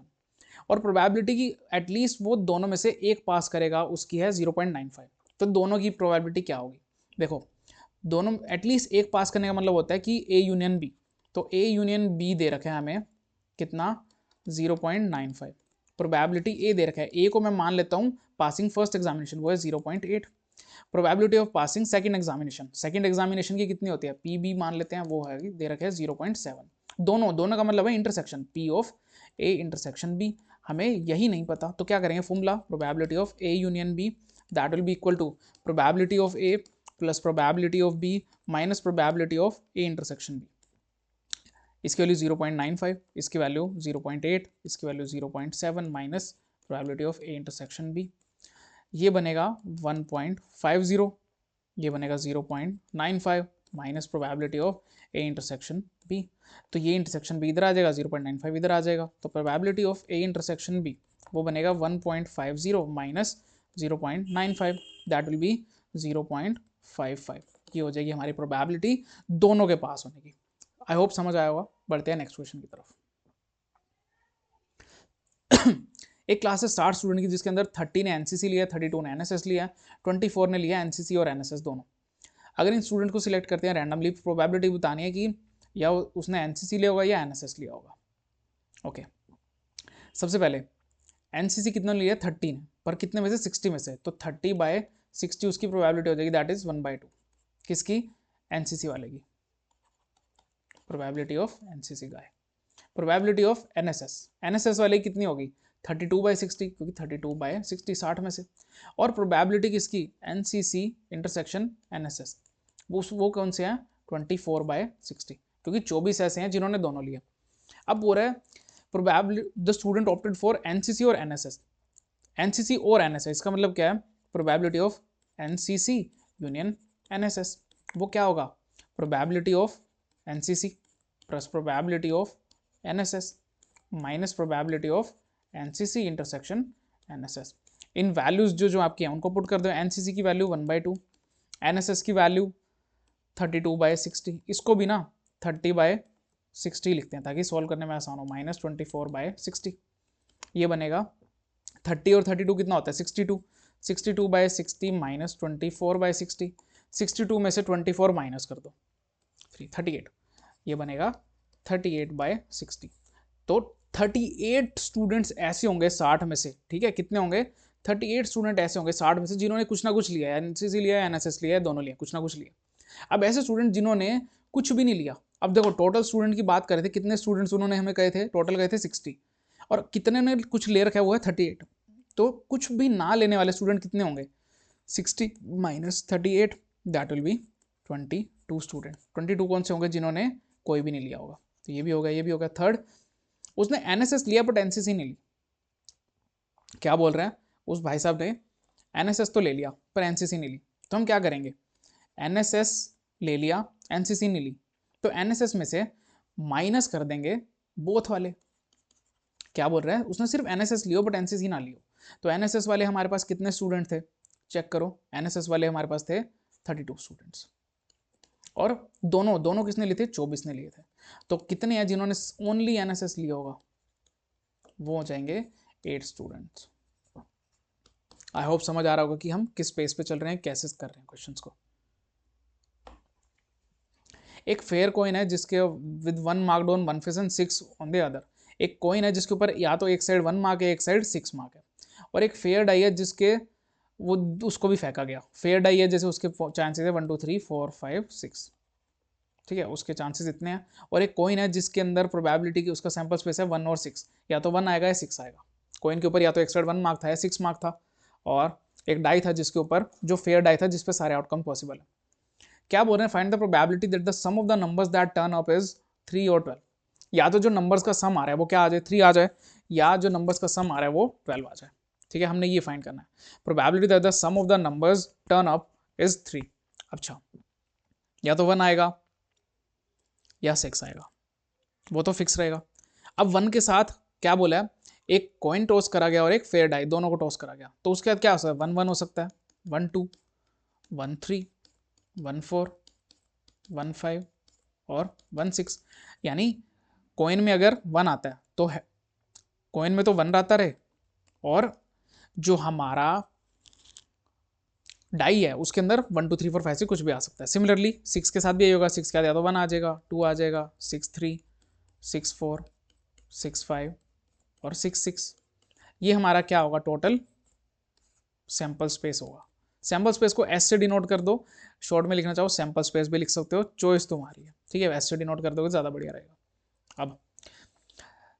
और प्रोबेबिलिटी की एटलीस्ट वो दोनों में से एक पास करेगा उसकी है 0.95। तो दोनों की प्रोबेबिलिटी क्या होगी? देखो, दोनों एटलीस्ट एक पास करने का मतलब होता है कि ए यूनियन बी, तो ए यूनियन बी दे रखा है हमें कितना? 0.95। प्रोबेबिलिटी ए दे रखा है, ए को मैं मान लेता हूँ पासिंग फर्स्ट एग्जामिनेशन, वो है 0.8। Probability of passing second examination, second examination की कितनी होती है? पी बी मान लेते हैं, वो है दे रखे है 0.7। दोनों का मतलब है intersection, P of A intersection B. हमें यही नहीं पता, तो क्या करेंगे? Formula probability of A union B, that will be equal to probability of A plus probability of B minus probability of A intersection B. इसकी वैल्यू 0.95, इसकी value 0.8, इसकी value 0.7 minus probability of A intersection B, ये बनेगा 1.50, ये बनेगा 0.95 minus probability of A intersection B. तो ये intersection B इधर आ जाएगा, 0.95 इधर आ जाएगा, तो probability of A intersection B वो बनेगा 1.50 माइनस 0.95, दैट विल बी 0.55। ये हो जाएगी हमारी प्रोबेबिलिटी दोनों के पास होने की। आई होप समझ आया होगा। बढ़ते हैं नेक्स्ट क्वेश्चन की तरफ। एक क्लास है 60 स्टूडेंट की, जिसके अंदर 30 ने एनसीसी लिया, 32 ने एनएसएस लिया, 24 ने लिया एनसीसी और एनएसएस दोनों। अगर इन स्टूडेंट को सिलेक्ट करते हैं रैंडमली, प्रोबेबिलिटी बतानी है कि या उसने एनसीसी लिया होगा या एनएसएस लिया होगा। ओके, सबसे पहले एनसीसी कितने लिया? 30 ने, पर कितने में से? 60 में से, तो 30/60 उसकी प्रोबेबिलिटी हो जाएगी, दैट इज 1/2। किसकी? एनसीसी वाले की। प्रोबेबिलिटी ऑफ एनसीसी का है। प्रोबेबिलिटी ऑफ एनएसएस वाले कितनी होगी? 32/60, क्योंकि 32/60 60 में से। और प्रोबेबिलिटी किसकी? एनसीसी इंटरसेक्शन एनएसएस, वो कौन से हैं? 24/60, क्योंकि 24 ऐसे हैं जिन्होंने दोनों लिया। अब बोल रहा है probability the student opted for NCC और एनएसएस, एनसीसी और एनएसएस, इसका मतलब क्या है? Probability of NCC union NSS, वो क्या होगा? Probability of NCC plus probability of NSS minus probability of NCC intersection NSS. In values जो आपकी हैं उनको पुट कर दो। एनसीसी की वैल्यू 1/2, एनएसएस की वैल्यू 32/60, इसको भी ना 30/60 लिखते हैं ताकि सॉल्व करने में आसान हो, माइनस 24/60। ये बनेगा 30 और 32 कितना होता है? 62, 62/60 माइनस 24/60, 62 में से 24 माइनस कर दो 38, ये बनेगा 38/60। तो 38 स्टूडेंट्स ऐसे होंगे 60 में से, ठीक है, कितने होंगे? 38 स्टूडेंट ऐसे होंगे 60 में से जिन्होंने कुछ ना कुछ लिया है, एनसीसी लिया है, एनएसएस लिया है, दोनों लिया, कुछ ना कुछ लिया। अब ऐसे स्टूडेंट जिन्होंने कुछ भी नहीं लिया, अब देखो टोटल स्टूडेंट की बात कर रहे थे, कितने स्टूडेंट्स उन्होंने हमें कहे थे? टोटल कहे थे 60, और कितने ने कुछ ले रखा है? वो है 38। तो कुछ भी ना लेने वाले स्टूडेंट कितने होंगे? 60 minus 38, that will B 22 student. 22 कौन से होंगे? जिन्होंने कोई भी नहीं लिया होगा। तो ये भी होगा, ये भी होगा। थर्ड, उसने एनएसएस लिया बट एनसीसी नहीं ली। क्या बोल रहे हैं? उस भाई साहब ने एनएसएस तो ले लिया पर एनसीसी नहीं ली, तो हम क्या करेंगे? एनएसएस ले लिया, एनसीसी नहीं ली, तो एनएसएस में से माइनस कर देंगे बोथ वाले। क्या बोल रहे हैं? उसने सिर्फ एनएसएस लियो बट एनसीसी ना लियो। तो एनएसएस वाले हमारे पास कितने स्टूडेंट थे? चेक करो, एनएसएस वाले हमारे पास थे 32 स्टूडेंट्स। और दोनों दोनों किसने लिए थे, 24 ने लिए थे। तो कितने हैं जिन्होंने ओनली एनएसएस लिया होगा, वो हो जाएंगे 8 स्टूडेंट्स। आई होप समझ आ रहा होगा कि हम किस पेस पे चल रहे हैं, कैसे कर रहे हैं क्वेश्चंस को। एक फेयर कॉइन है जिसके with 1 marked on one face and 6 on the other. एक कॉइन है जिसके ऊपर या तो एक साइड 1 मार्क है, एक साइड 6 मार्क है। और एक फेयर डाई है जिसके वो उसको भी फेंका गया। फेयर डाई है जैसे उसके चांसेस है 1 2 3 4 5 6, ठीक है, उसके चांसेस इतने हैं। और एक कॉइन है जिसके अंदर प्रोबेबिलिटी की उसका सैंपल स्पेस है 1 और 6, या तो 1 आएगा या 6 आएगा। कॉइन के ऊपर या तो एक साइड 1 मार्क था या 6 मार्क था। और एक डाई था जिसके ऊपर जो फेयर डाई था जिसपे सारे आउटकम पॉसिबल है। क्या बोल रहे हैं, find the probability that the sum of the numbers that turn up is 3 और 12। या तो जो नंबर्स का सम आ रहा है वो क्या आ जाए, 3 आ जाए, या जो नंबर्स का सम आ रहा है वो 12 आ जाए। ठीक है, हमने ये फाइंड करना है। Probability that the sum of the numbers turn up is 3। अच्छा, या तो 1 आएगा या 6 आएगा, वो तो फिक्स रहेगा। अब 1 के साथ क्या बोला है, एक कॉइन टॉस करा गया और एक फेयर डाई, दोनों को टॉस करा गया। तो उसके बाद क्या हो सकता है, 1 1 हो सकता है, 1 2 1 3 1 4 1 5 और 1 6। यानी कॉइन में अगर 1 आता है तो है, कॉइन में तो 1 आता रहे, और जो हमारा डाई है उसके अंदर 1 2 3 4 5 से कुछ भी आ सकता है। सिमिलरली 6 के साथ भी यही होगा, 6 के बाद या तो 1 आ जाएगा, 2 आ जाएगा, 6 3 6 4 6 5 और 6 6। ये हमारा क्या होगा, टोटल सैंपल स्पेस होगा। सैंपल स्पेस को एस से डिनोट कर दो, शॉर्ट में लिखना चाहो सैंपल स्पेस भी लिख सकते हो, चॉइस तुम्हारी है। ठीक है, एस से डिनोट कर दोगे ज़्यादा बढ़िया रहेगा। अब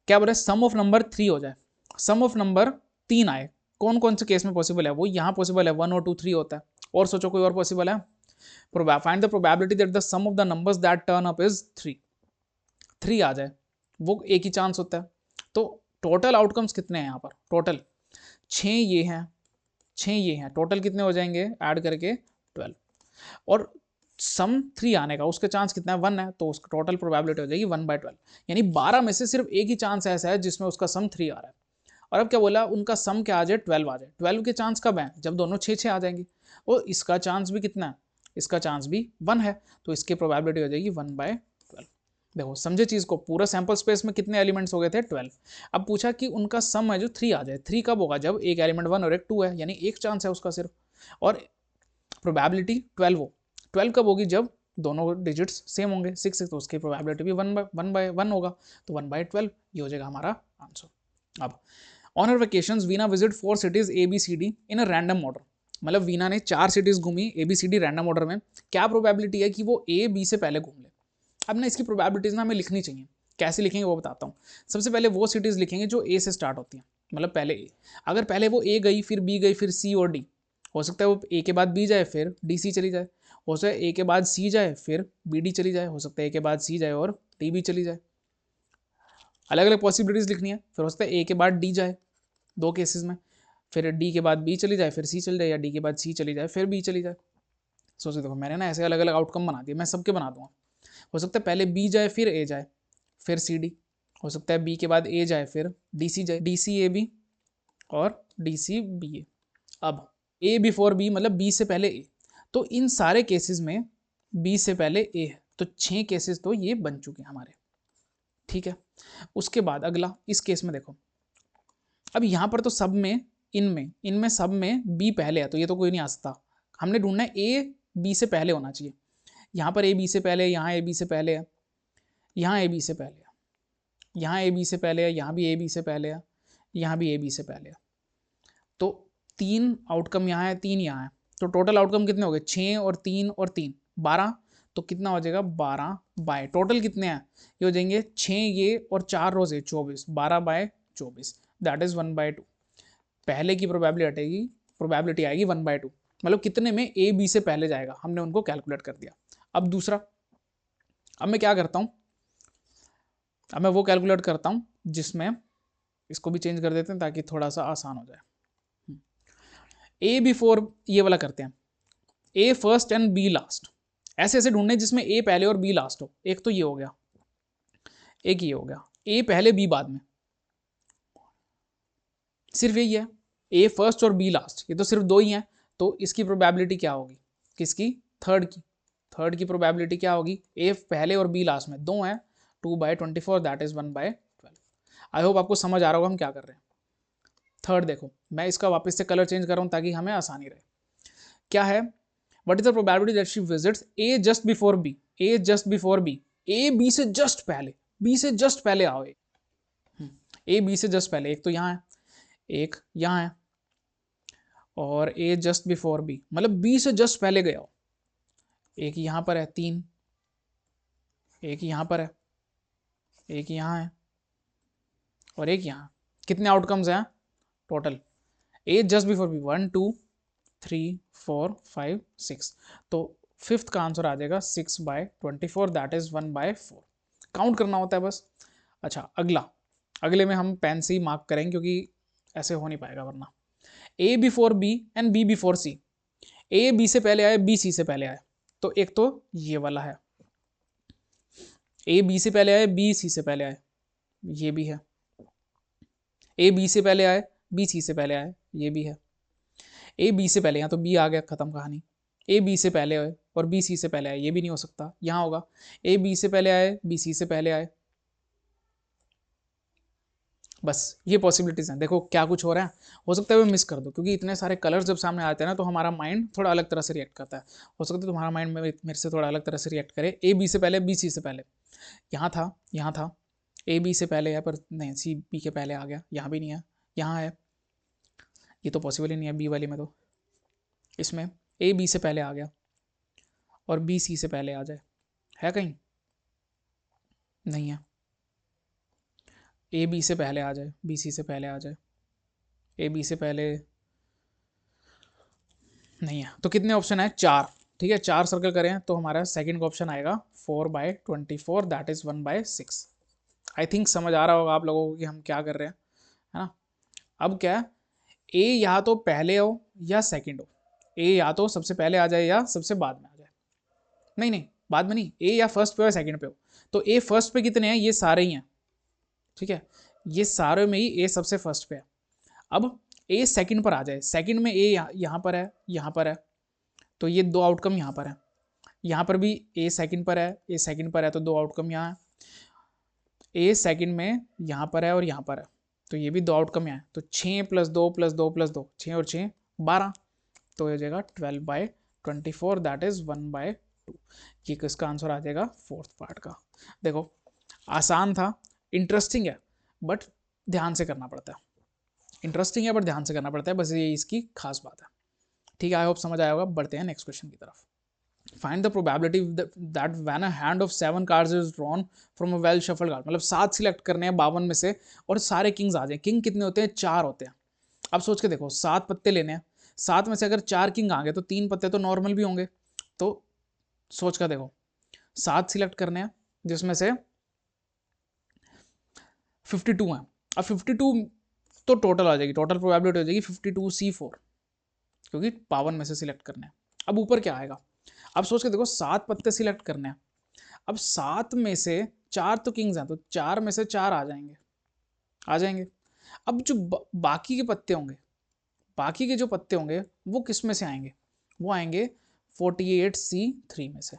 क्या बोल रहे हैं, सम ऑफ नंबर 3 हो जाए, सम ऑफ नंबर 3 आए, कौन कौन से केस में पॉसिबल है, वो यहाँ पॉसिबल है 1 और 2 3 होता है। और सोचो कोई और पॉसिबल है, find the probability that the sum of the numbers that turn up is 3। 3 आ जाए, वो एक ही चांस होता है। तो टोटल आउटकम्स कितने हैं यहाँ पर, टोटल 6 ये हैं, 6 ये हैं, टोटल कितने हो जाएंगे ऐड करके 12। और सम 3 आने का उसका चांस कितना है, 1 है, तो उसका टोटल प्रोबेबिलिटी हो जाएगी 1/12। यानी 12 में से सिर्फ एक ही चांस ऐसा है जिसमें उसका सम 3 आ रहा है। और अब क्या बोला, उनका सम क्या आ जाए, 12 आ जाए। 12 के चांस कब हैं, जब दोनों 6 6 आ जाएंगे। और इसका चांस भी कितना है, इसका चांस भी 1 है, तो इसकी प्रोबेबिलिटी हो जाएगी 1/12। देखो समझे चीज को, पूरा सैंपल स्पेस में कितने एलिमेंट्स हो गए थे, 12। अब पूछा कि उनका सम है जो 3 आ जाए। 3 कब होगा, जब एक एलिमेंट 1 और एक 2 है, यानी एक चांस है उसका सिर्फ। और प्रोबेबिलिटी 12 हो, 12 कब होगी, जब दोनों डिजिट्स सेम होंगे 6 6, तो उसकी प्रोबेबिलिटी भी 1/1 होगा, तो 1/12 ये हो जाएगा हमारा आंसर। अब on her vacations Veena visit 4 cities ABCD in a random order. मतलब वीना ने 4 सिटीज घूमी ABCD रैंडम ऑर्डर में। क्या प्रोबेबिलिटी है कि वो A B से पहले घूम ले। अब ना इसकी प्रोबेबिलिटीज ना हमें लिखनी चाहिए, कैसे लिखेंगे वो बताता हूँ। सबसे पहले वो सिटीज लिखेंगे जो A से स्टार्ट होती हैं, मतलब पहले A। अगर पहले वो A गई, फिर B गई, फिर C और D, हो सकता है वो A के बाद B जाए फिर DC चली जाए, हो सकता है A के बाद C जाए फिर BD चली जाए, हो सकता है A के बाद C जाए और DB चली जाए। अलग अलग पॉसिबिलिटीज लिखनी है। फिर हो सकता है A के बाद D जाए, 2 केसेस में, फिर D के बाद B चली जाए, फिर C चली जाए, या D के बाद C चली जाए, फिर B चली जाए। सोचो देखो, मैंने ना ऐसे अलग अलग आउटकम बना दिए, मैं सबके बना दूंगा। हो सकता है पहले B जाए, फिर A जाए, फिर CD। हो सकता है B के बाद A जाए, फिर DC जाए, DCAB और DCBA। अब A बिफोर B मतलब B से पहले A, तो इन सारे केसेस में B से पहले A है, तो 6 केसेस तो ये बन चुके हैं हमारे। ठीक है, उसके बाद अगला इस केस में देखो, अब यहाँ पर तो सब में, इनमें सब में B पहले है, तो ये तो कोई नहीं आ सकता। हमने ढूंढना है A B से पहले होना चाहिए। यहाँ पर A B से पहले, यहाँ A B से पहले है, यहाँ A B से पहले है, यहाँ A B से पहले है, यहाँ भी A B से पहले है, यहाँ भी A B से पहले है। तो 3 आउटकम यहाँ है, 3 यहाँ है, तो टोटल आउटकम कितने हो गए, 6 और 3 और 3 12। तो कितना हो जाएगा, 12 बाय टोटल कितने हैं, ये हो जाएंगे 6 ये और 4 रोज है 24, 12/24, दैट इज 1/2। पहले की प्रोबेबिलिटी आएगी 1/2, मतलब कितने में A B से पहले जाएगा, हमने उनको कैलकुलेट कर दिया। अब दूसरा, अब मैं क्या करता हूँ, अब मैं वो कैलकुलेट करता हूँ जिसमें, इसको भी चेंज कर देते हैं ताकि थोड़ा सा आसान हो जाए। A बिफोर ये वाला करते हैं, A first and B last. ऐसे ऐसे ढूंढने जिसमें A पहले और B लास्ट हो। एक तो ये हो गया, एक ये हो गया, A पहले B बाद में, सिर्फ यही है, A फर्स्ट और B लास्ट, ये तो सिर्फ 2 ही हैं। तो इसकी प्रोबेबिलिटी क्या होगी, किसकी, थर्ड की। थर्ड की प्रोबेबिलिटी क्या होगी, ए पहले और बी लास्ट में, दो हैं, 2/24 दैट इज 1/12। आई होप आपको समझ आ रहा होगा हम क्या कर रहे हैं। थर्ड देखो, मैं इसका वापस से कलर चेंज कर रहा हूँ ताकि हमें आसानी रहे। क्या है, what is the probability that she visits A just before B, A just before B, A B से जस्ट पहले, बी से जस्ट पहले आओ, ए बी से जस्ट पहले, एक तो यहाँ है, एक यहाँ है, और ए जस्ट बिफोर बी मतलब बी से जस्ट पहले गया हो, एक यहाँ पर है 3, एक यहाँ पर है, एक यहाँ है, और एक यहाँ। कितने आउटकम्स हैं टोटल, ए जस्ट बिफोर बी 1 2 3 4 5 6, तो फिफ्थ का आंसर आ जाएगा 6/24 दैट इज 1/4। काउंट करना होता है बस। अच्छा अगला, अगले में हम पेन से ही मार्क करेंगे क्योंकि ऐसे हो नहीं पाएगा वरना। A before B and B before C, A B से पहले आए, बी सी से पहले आए, तो एक तो ये वाला है, ए बी से पहले आए, बी सी से पहले आए, ये भी है, ए बी से पहले आए, बी सी से पहले आए, ये भी है, ए बी से पहले, यहाँ तो बी आ गया, खत्म कहानी। ए बी से पहले आए और बी सी से पहले आए, ये भी नहीं हो सकता, यहाँ होगा ए बी से पहले आए, बी सी से पहले आए, बस ये पॉसिबिलिटीज हैं। देखो क्या कुछ हो रहा है, हो सकता है वो मिस कर दो क्योंकि इतने सारे कलर्स जब सामने आते हैं ना तो हमारा माइंड थोड़ा अलग तरह से रिएक्ट करता है। हो सकता है तुम्हारा माइंड में मेरे से थोड़ा अलग तरह से रिएक्ट करे। ए बी से पहले, बी सी से पहले, यहाँ था, यहाँ था, ए बी से पहले है पर नहीं, सी बी के पहले आ गया, यहाँ भी नहीं है, यहाँ है, ये तो पॉसिबल ही नहीं है बी वाली में, तो इसमें ए बी से पहले आ गया और बी सी से पहले आ जाए, है कहीं नहीं है, ए बी से पहले आ जाए, बी सी से पहले आ जाए, ए बी से पहले नहीं है, तो कितने ऑप्शन है, 4। ठीक है, 4 सर्कल करें तो हमारा सेकंड का ऑप्शन आएगा 4/24 दैट इज 1/6। आई थिंक समझ आ रहा होगा आप लोगों को कि हम क्या कर रहे हैं, है ना। अब क्या है, ए या तो पहले हो या सेकंड हो, ए या तो सबसे पहले आ जाए या सबसे बाद में आ जाए, नहीं नहीं बाद में नहीं, ए या फर्स्ट पे हो या सेकंड पे हो, तो ए फर्स्ट पे कितने हैं, ये सारे ही हैं, ठीक है, ये सारे में ही ए सबसे फर्स्ट पे है। अब ए सेकंड पर आ जाए, सेकंड में ए यहाँ पर है, यहाँ पर है, तो ये दो आउटकम यहाँ पर है, यहाँ पर भी ए सेकंड पर है, ए सेकंड पर है, तो दो आउटकम यहाँ है, ए सेकंड में यहाँ पर है और यहाँ पर है, तो ये भी दो आउटकम यहाँ है, तो 6 + 2 + 2 + 2, 6 और 6 12, तो हो जाएगा 12/24 दैट इज 1/2। ये किसका आंसर आ जाएगा, फोर्थ पार्ट का। देखो आसान था, इंटरेस्टिंग है बट ध्यान से करना पड़ता है, इंटरेस्टिंग है बट ध्यान से करना पड़ता है, बस ये इसकी खास बात है। ठीक है, आई होप समझ आया होगा। बढ़ते हैं नेक्स्ट क्वेश्चन की तरफ। Find the probability that when a hand of 7 cards is drawn from a well shuffled card, मतलब 7 सिलेक्ट करने हैं 52 में से और सारे किंग्स आ जाए। किंग कितने होते हैं, 4 होते हैं। अब सोच के देखो, 7 पत्ते लेने हैं, 7 में से अगर 4 किंग आ गए तो 3 पत्ते तो नॉर्मल भी होंगे, तो सोच कर देखो 7 सिलेक्ट करने हैं जिसमें से 52 हैं। अब 52 तो टोटल आ जाएगी, टोटल प्रोबेबिलिटी हो जाएगी 52C4 क्योंकि 52 में से सिलेक्ट करने हैं। अब ऊपर क्या आएगा, अब सोच के देखो 7 पत्ते सिलेक्ट करने हैं, अब 7 में से 4 तो किंग्स हैं, तो 4 में से 4 आ जाएंगे, आ जाएंगे। अब जो बाकी के पत्ते होंगे, बाकी के जो पत्ते होंगे वो किस में से आएंगे, वो आएंगे 48C3 में से।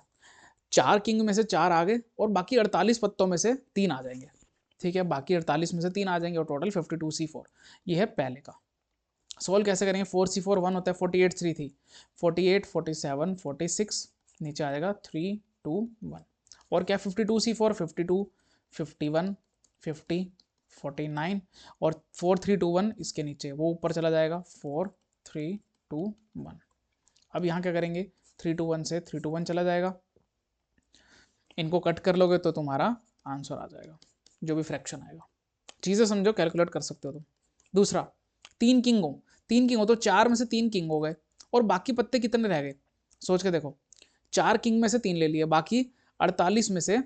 4 किंग में से 4 आ गए और बाकी 48 पत्तों में से 3 आ जाएंगे, ठीक है, बाकी 48 में से 3 आ जाएंगे और टोटल 52C4। ये है पहले का। सॉल्व कैसे करेंगे, 4C4 1 होता है, 48 3 थी, 48 47 46, नीचे आ जाएगा 3 2 1, और क्या 52C4 52 51 50 49, और 4 3 2 1 इसके नीचे, वो ऊपर चला जाएगा 4 3 2 1। अब यहाँ क्या करेंगे, 3 2 1 से 3 2 1 चला जाएगा, इनको कट कर लोगे तो तुम्हारा आंसर आ जाएगा, जो भी फ्रैक्शन आएगा। चीज़ें समझो, कैलकुलेट कर सकते हो तुम। दूसरा, 3 किंग हो, 3 किंग हो तो 4 में से 3 किंग हो गए और बाकी पत्ते कितने रह गए, सोच के देखो, 4 किंग में से 3 ले लिए, बाकी 48 में से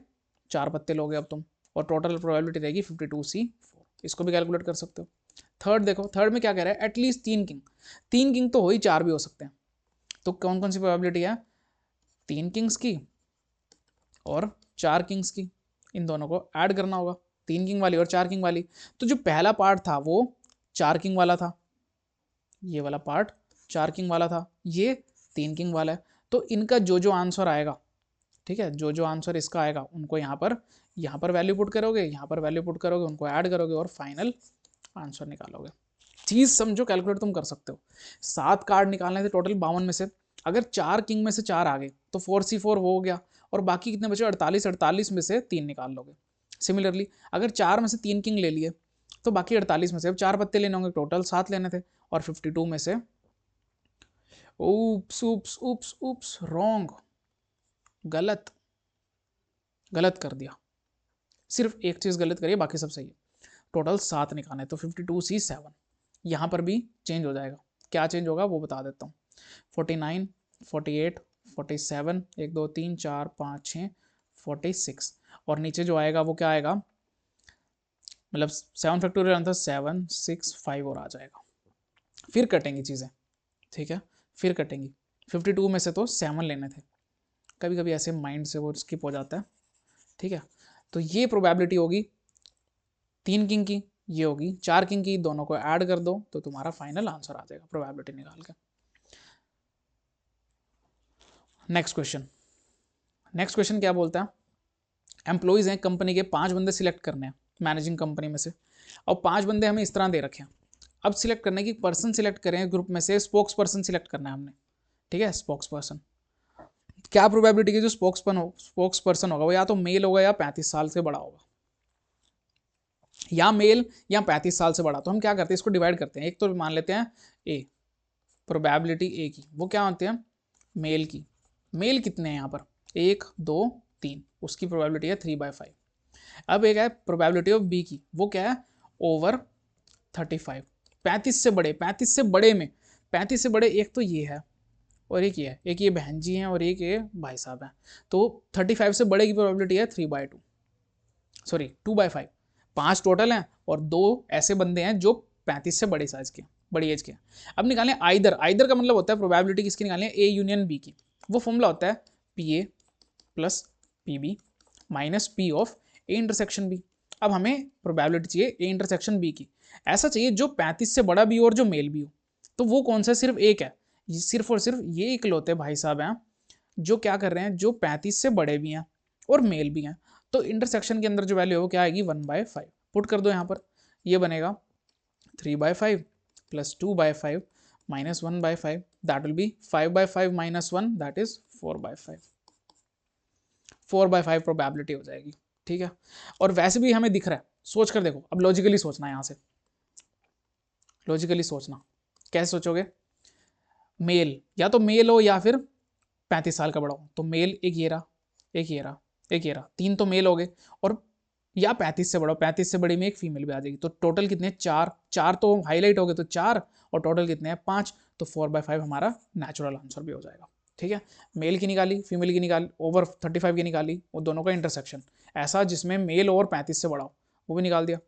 4 पत्ते लोगे अब तुम, और टोटल प्रोबेबिलिटी रहेगी 52C4। इसको भी कैलकुलेट कर सकते हो। थर्ड देखो, थर्ड में क्या कह रहा है, एटलीस्ट 3 किंग, 3 किंग तो हो ही, 4 भी हो सकते हैं, तो कौन कौन सी प्रोबेबिलिटी है, 3 किंग्स की और 4 किंग्स की, इन दोनों को ऐड करना होगा, 3 किंग वाली और 4 किंग वाली। तो जो पहला पार्ट था वो 4 किंग वाला था, ये वाला पार्ट 4 किंग वाला था, ये 3 किंग वाला है, तो इनका जो जो आंसर आएगा ठीक है, जो जो आंसर इसका आएगा उनको यहाँ पर वैल्यू पुट करोगे, यहाँ पर वैल्यू पुट करोगे, उनको ऐड करोगे और फाइनल आंसर निकालोगे। चीज समझो, कैलकुलेट तुम कर सकते हो। 7 कार्ड निकालने थे टोटल 52 में से, अगर 4 किंग में से 4 आ गए तो 4c4 वो हो गया, और बाकी कितने बचे 48, 48 में से 3 निकाल लोगे। सिमिलरली अगर 4 में से 3 किंग ले लिए तो बाकी 48 में से अब 4 पत्ते लेने होंगे, टोटल 7 लेने थे, और 52 में से oops oops oops oops wrong, गलत गलत कर दिया, सिर्फ एक चीज गलत करिए, बाकी सब सही है। टोटल 7 निकालने, तो 52c7, यहाँ पर भी चेंज हो जाएगा। क्या चेंज होगा वो बता देता हूँ। 49, 48, 47, 1 2 3 4 5 6, 46, और नीचे जो आएगा वो क्या आएगा, मतलब 7 फैक्टोरियल आंसर 7 6 5 और आ जाएगा। फिर कटेंगी चीज़ें, ठीक है, फिर कटेंगी। 52 में से तो 7 लेने थे, कभी कभी ऐसे माइंड से वो स्किप हो जाता है, ठीक है। तो ये प्रोबेबिलिटी होगी 3 किंग की, ये होगी 4 किंग की, दोनों को ऐड कर दो तो तुम्हारा फाइनल आंसर आ जाएगा प्रोबेबिलिटी निकाल के। नेक्स्ट क्वेश्चन, नेक्स्ट क्वेश्चन क्या बोलता है, एम्प्लॉइज हैं कंपनी के, 5 बंदे सिलेक्ट करने हैं मैनेजिंग कंपनी में से, और 5 बंदे हमें इस तरह दे रखे हैं। अब सिलेक्ट करने की पर्सन सिलेक्ट करें ग्रुप में से, स्पोक्स पर्सन सिलेक्ट करना है हमने, ठीक है। स्पोक्स पर्सन, क्या प्रोबेबिलिटी की जो स्पोक्स पर्सन होगा वो या तो मेल होगा या 35 साल से बड़ा होगा, या मेल या 35 साल से बड़ा। तो हम क्या करते हैं, इसको डिवाइड करते हैं, एक तो मान लेते हैं ए, प्रोबेबिलिटी ए की वो क्या होती है, मेल की। मेल कितने हैं यहाँ पर, 1 2 3, उसकी प्रोबेबिलिटी है 3/5। अब एक है प्रोबेबिलिटी ऑफ बी की, वो क्या है, ओवर 35। 35 से बड़े, 35 से बड़े में, 35 से बड़े एक तो ये है और एक ये है, एक ये बहन जी हैं और एक ये भाई साहब हैं, तो 35 से बड़े की प्रोबेबिलिटी है 3/2, सॉरी 2/5। 5 टोटल हैं और 2 ऐसे बंदे हैं जो 35 से बड़े साइज के, बड़ी एज के। अब निकालें आइदर, आइदर का मतलब होता है प्रोबेबिलिटी किसकी निकालें, ए यूनियन बी की। वो फॉर्मूला होता है P A plus P B minus P of A intersection B. अब हमें प्रोबेबिलिटी चाहिए ए इंटरसेक्शन बी की, ऐसा चाहिए जो 35 से बड़ा भी हो और जो मेल भी हो। तो वो कौन सा, सिर्फ एक है, सिर्फ और सिर्फ ये इकलौते भाई साहब हैं जो क्या कर रहे हैं, जो 35 से बड़े भी हैं और मेल भी हैं। तो इंटरसेक्शन के अंदर जो वैल्यू है वो क्या आएगी, 1/5 पुट कर दो यहाँ पर, ये बनेगा 3/5 plus 2/5 minus 1/5, that will B 5/5 minus 1, that is 4/5। 4/5 probability हो जाएगी, ठीक है। और वैसे भी हमें दिख रहा है, सोच कर देखो, अब लॉजिकली सोचना है, यहाँ से लॉजिकली सोचना, कैसे सोचोगे, मेल या तो मेल हो या फिर 35 साल का बड़ा हो, तो मेल एक ये रहा, एक ये रहा, एक ये रहा, 3 तो मेल हो गए, और या 35 से बड़ा, 35 से बड़ी में एक फीमेल भी आ जाएगी, तो टोटल कितने, 4 4 तो हाईलाइट हो गए, तो 4, और टोटल कितने हैं 5, तो 4/5 हमारा नेचुरल आंसर भी हो जाएगा, ठीक है। मेल की निकाली, फीमेल की निकाली, ओवर 35 की निकाली, वो दोनों का इंटरसेक्शन ऐसा जिसमें मेल और 35 से बड़ा हो, वो भी निकाल दिया,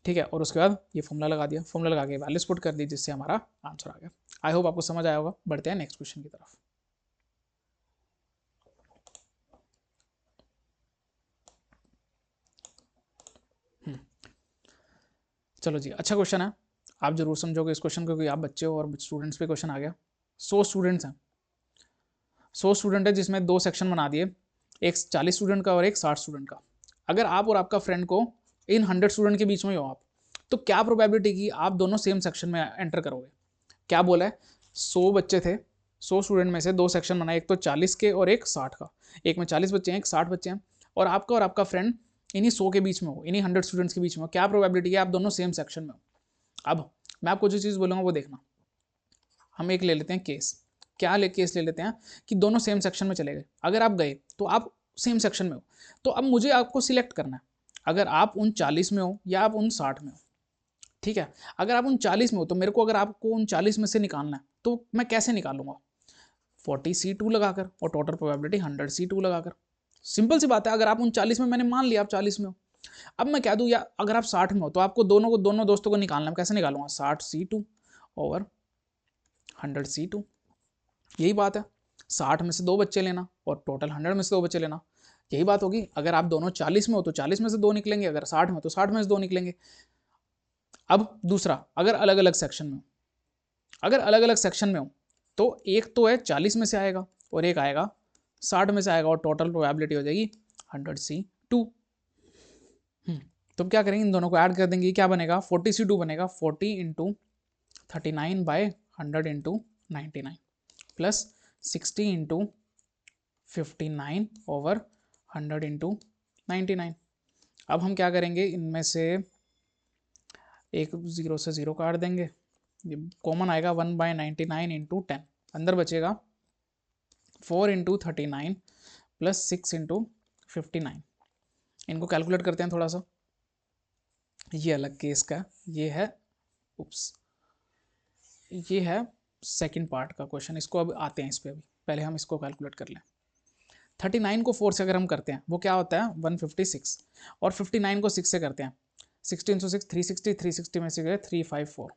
ठीक है। और उसके बाद ये फॉर्मूला लगा दिया, फॉर्मूला लगा के वैल्यूज पुट कर दी, जिससे हमारा आंसर आ गया। आई होप आपको समझ आया होगा। बढ़ते हैं नेक्स्ट क्वेश्चन की तरफ। चलो जी, अच्छा क्वेश्चन है, आप जरूर समझोगे इस क्वेश्चन को, क्योंकि आप बच्चे हो और स्टूडेंट्स पे क्वेश्चन आ गया। 100 स्टूडेंट्स हैं, 100 स्टूडेंट है जिसमें 2 सेक्शन बना दिए, एक 40 स्टूडेंट का और एक 60 स्टूडेंट का। अगर आप और आपका फ्रेंड को इन 100 स्टूडेंट के बीच में हो आप, तो क्या प्रोबेबिलिटी की आप दोनों सेम सेक्शन में एंटर करोगे। क्या बोला है, 100 बच्चे थे, 100 स्टूडेंट में से 2 सेक्शन बनाए, एक तो 40 के और एक 60 का, एक में 40 बच्चे हैं, एक 60 बच्चे हैं, और आपका फ्रेंड इन्हीं 100 के बीच में हो, इन्हीं 100 स्टूडेंट्स के बीच में हो। क्या प्रोबेबिलिटी है आप दोनों सेम सेक्शन में हो। अब मैं आपको जो चीज़ बोलूँगा वो देखना, हम एक ले लेते हैं केस, क्या केस ले लेते हैं कि दोनों सेम सेक्शन में चले गए। अगर आप गए तो आप सेम सेक्शन में हो, तो अब मुझे आपको सिलेक्ट करना है, अगर आप उन 40 में हो या आप उन 60 में हो, ठीक है। अगर आप उन 40 में हो तो मेरे को, अगर आपको उन 40 में से निकालना है तो मैं कैसे निकालूंगा, 40c2 लगाकर, और टोटल प्रोबेबिलिटी 100c2 लगाकर। सिंपल सी बात है, अगर आप उन 40 में, मैंने मान लिया आप 40 में हो, अब मैं कह दूं या अगर आप 60 में हो तो आपको दोनों दोस्तों को निकालना है, कैसे निकालूंगा, 60c2 ओवर 100c2, यही बात है। 60 में से 2 बच्चे लेना और टोटल 100 में से 2 बच्चे लेना, यही बात होगी। अगर आप दोनों 40 में हो तो 40 में से 2 निकलेंगे, अगर 60 में हो तो 60 में से 2 निकलेंगे। अब दूसरा, अगर अलग अलग सेक्शन में हो, अगर अलग अलग सेक्शन में हो तो एक तो है 40 में से आएगा और एक आएगा 60 में से आएगा और टोटल प्रोबेबिलिटी हो जाएगी 100C2। तो क्या करेंगे, इन दोनों को ऐड कर देंगे, क्या बनेगा 40C2 बनेगा 40 into 39/100 into 99 plus 60 into 59 over 100 into 99। अब हम क्या करेंगे, इनमें से एक 0 से 0 काट देंगे, ये कॉमन आएगा 1/99 इंटू 10, अंदर बचेगा 4 इंटू 39 प्लस 6 इंटू 59। इनको कैलकुलेट करते हैं थोड़ा सा, ये अलग केस का, ये है उप्स, ये है सेकंड पार्ट का क्वेश्चन, इसको अब आते हैं इस पर, अभी पहले हम इसको कैलकुलेट कर लें। 39 को 4 से अगर हम करते हैं वो क्या होता है 156, और 59 को 6 से करते हैं 16 × 6 360, 360 में से गए 354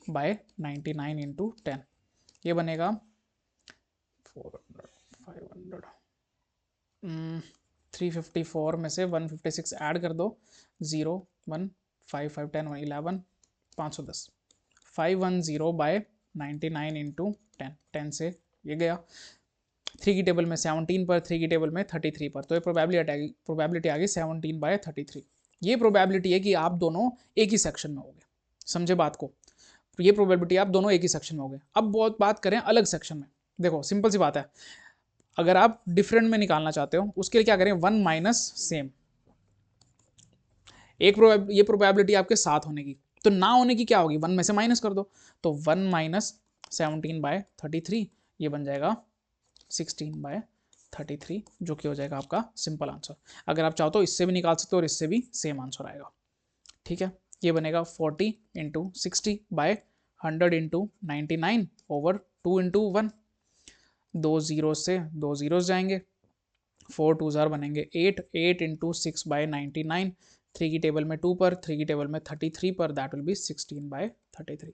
बाय 99 इंटू 10, ये बनेगा 400 500 354 में से 156 ऐड कर दो, 0 1 5 5 10 11 510 510 बाय 99 इंटू 10, 10 से ये गया 3 की टेबल में 17 पर, 3 की टेबल में 33 पर, तो ये प्रोबेबिलिटी आ गई 17/33। ये प्रोबेबिलिटी है कि आप दोनों एक ही सेक्शन में होंगे, समझे बात को, तो ये प्रोबेबिलिटी आप दोनों एक ही सेक्शन में होंगे। अब बहुत बात करें अलग सेक्शन में, देखो सिंपल सी बात है, अगर आप डिफरेंट में निकालना चाहते हो उसके लिए क्या करें 1 माइनस सेम, ये प्रोबेबिलिटी आपके साथ होने की, तो ना होने की क्या होगी 1 में से माइनस कर दो, तो 1 माइनस 17/33 ये बन जाएगा 16/33, जो कि हो जाएगा आपका सिंपल आंसर। अगर आप चाहो तो इससे भी निकाल सकते हो और इससे भी सेम आंसर आएगा, ठीक है। ये बनेगा 40 into 60/100 into 99 over 2 into 1, 2 zero से 2 जीरोस जाएंगे, 4 2 जार बनेंगे 8, 8 इंटू 6/99, 3 की टेबल में 2 पर, 3 की टेबल में 33 पर, दैट विल बी 16/33।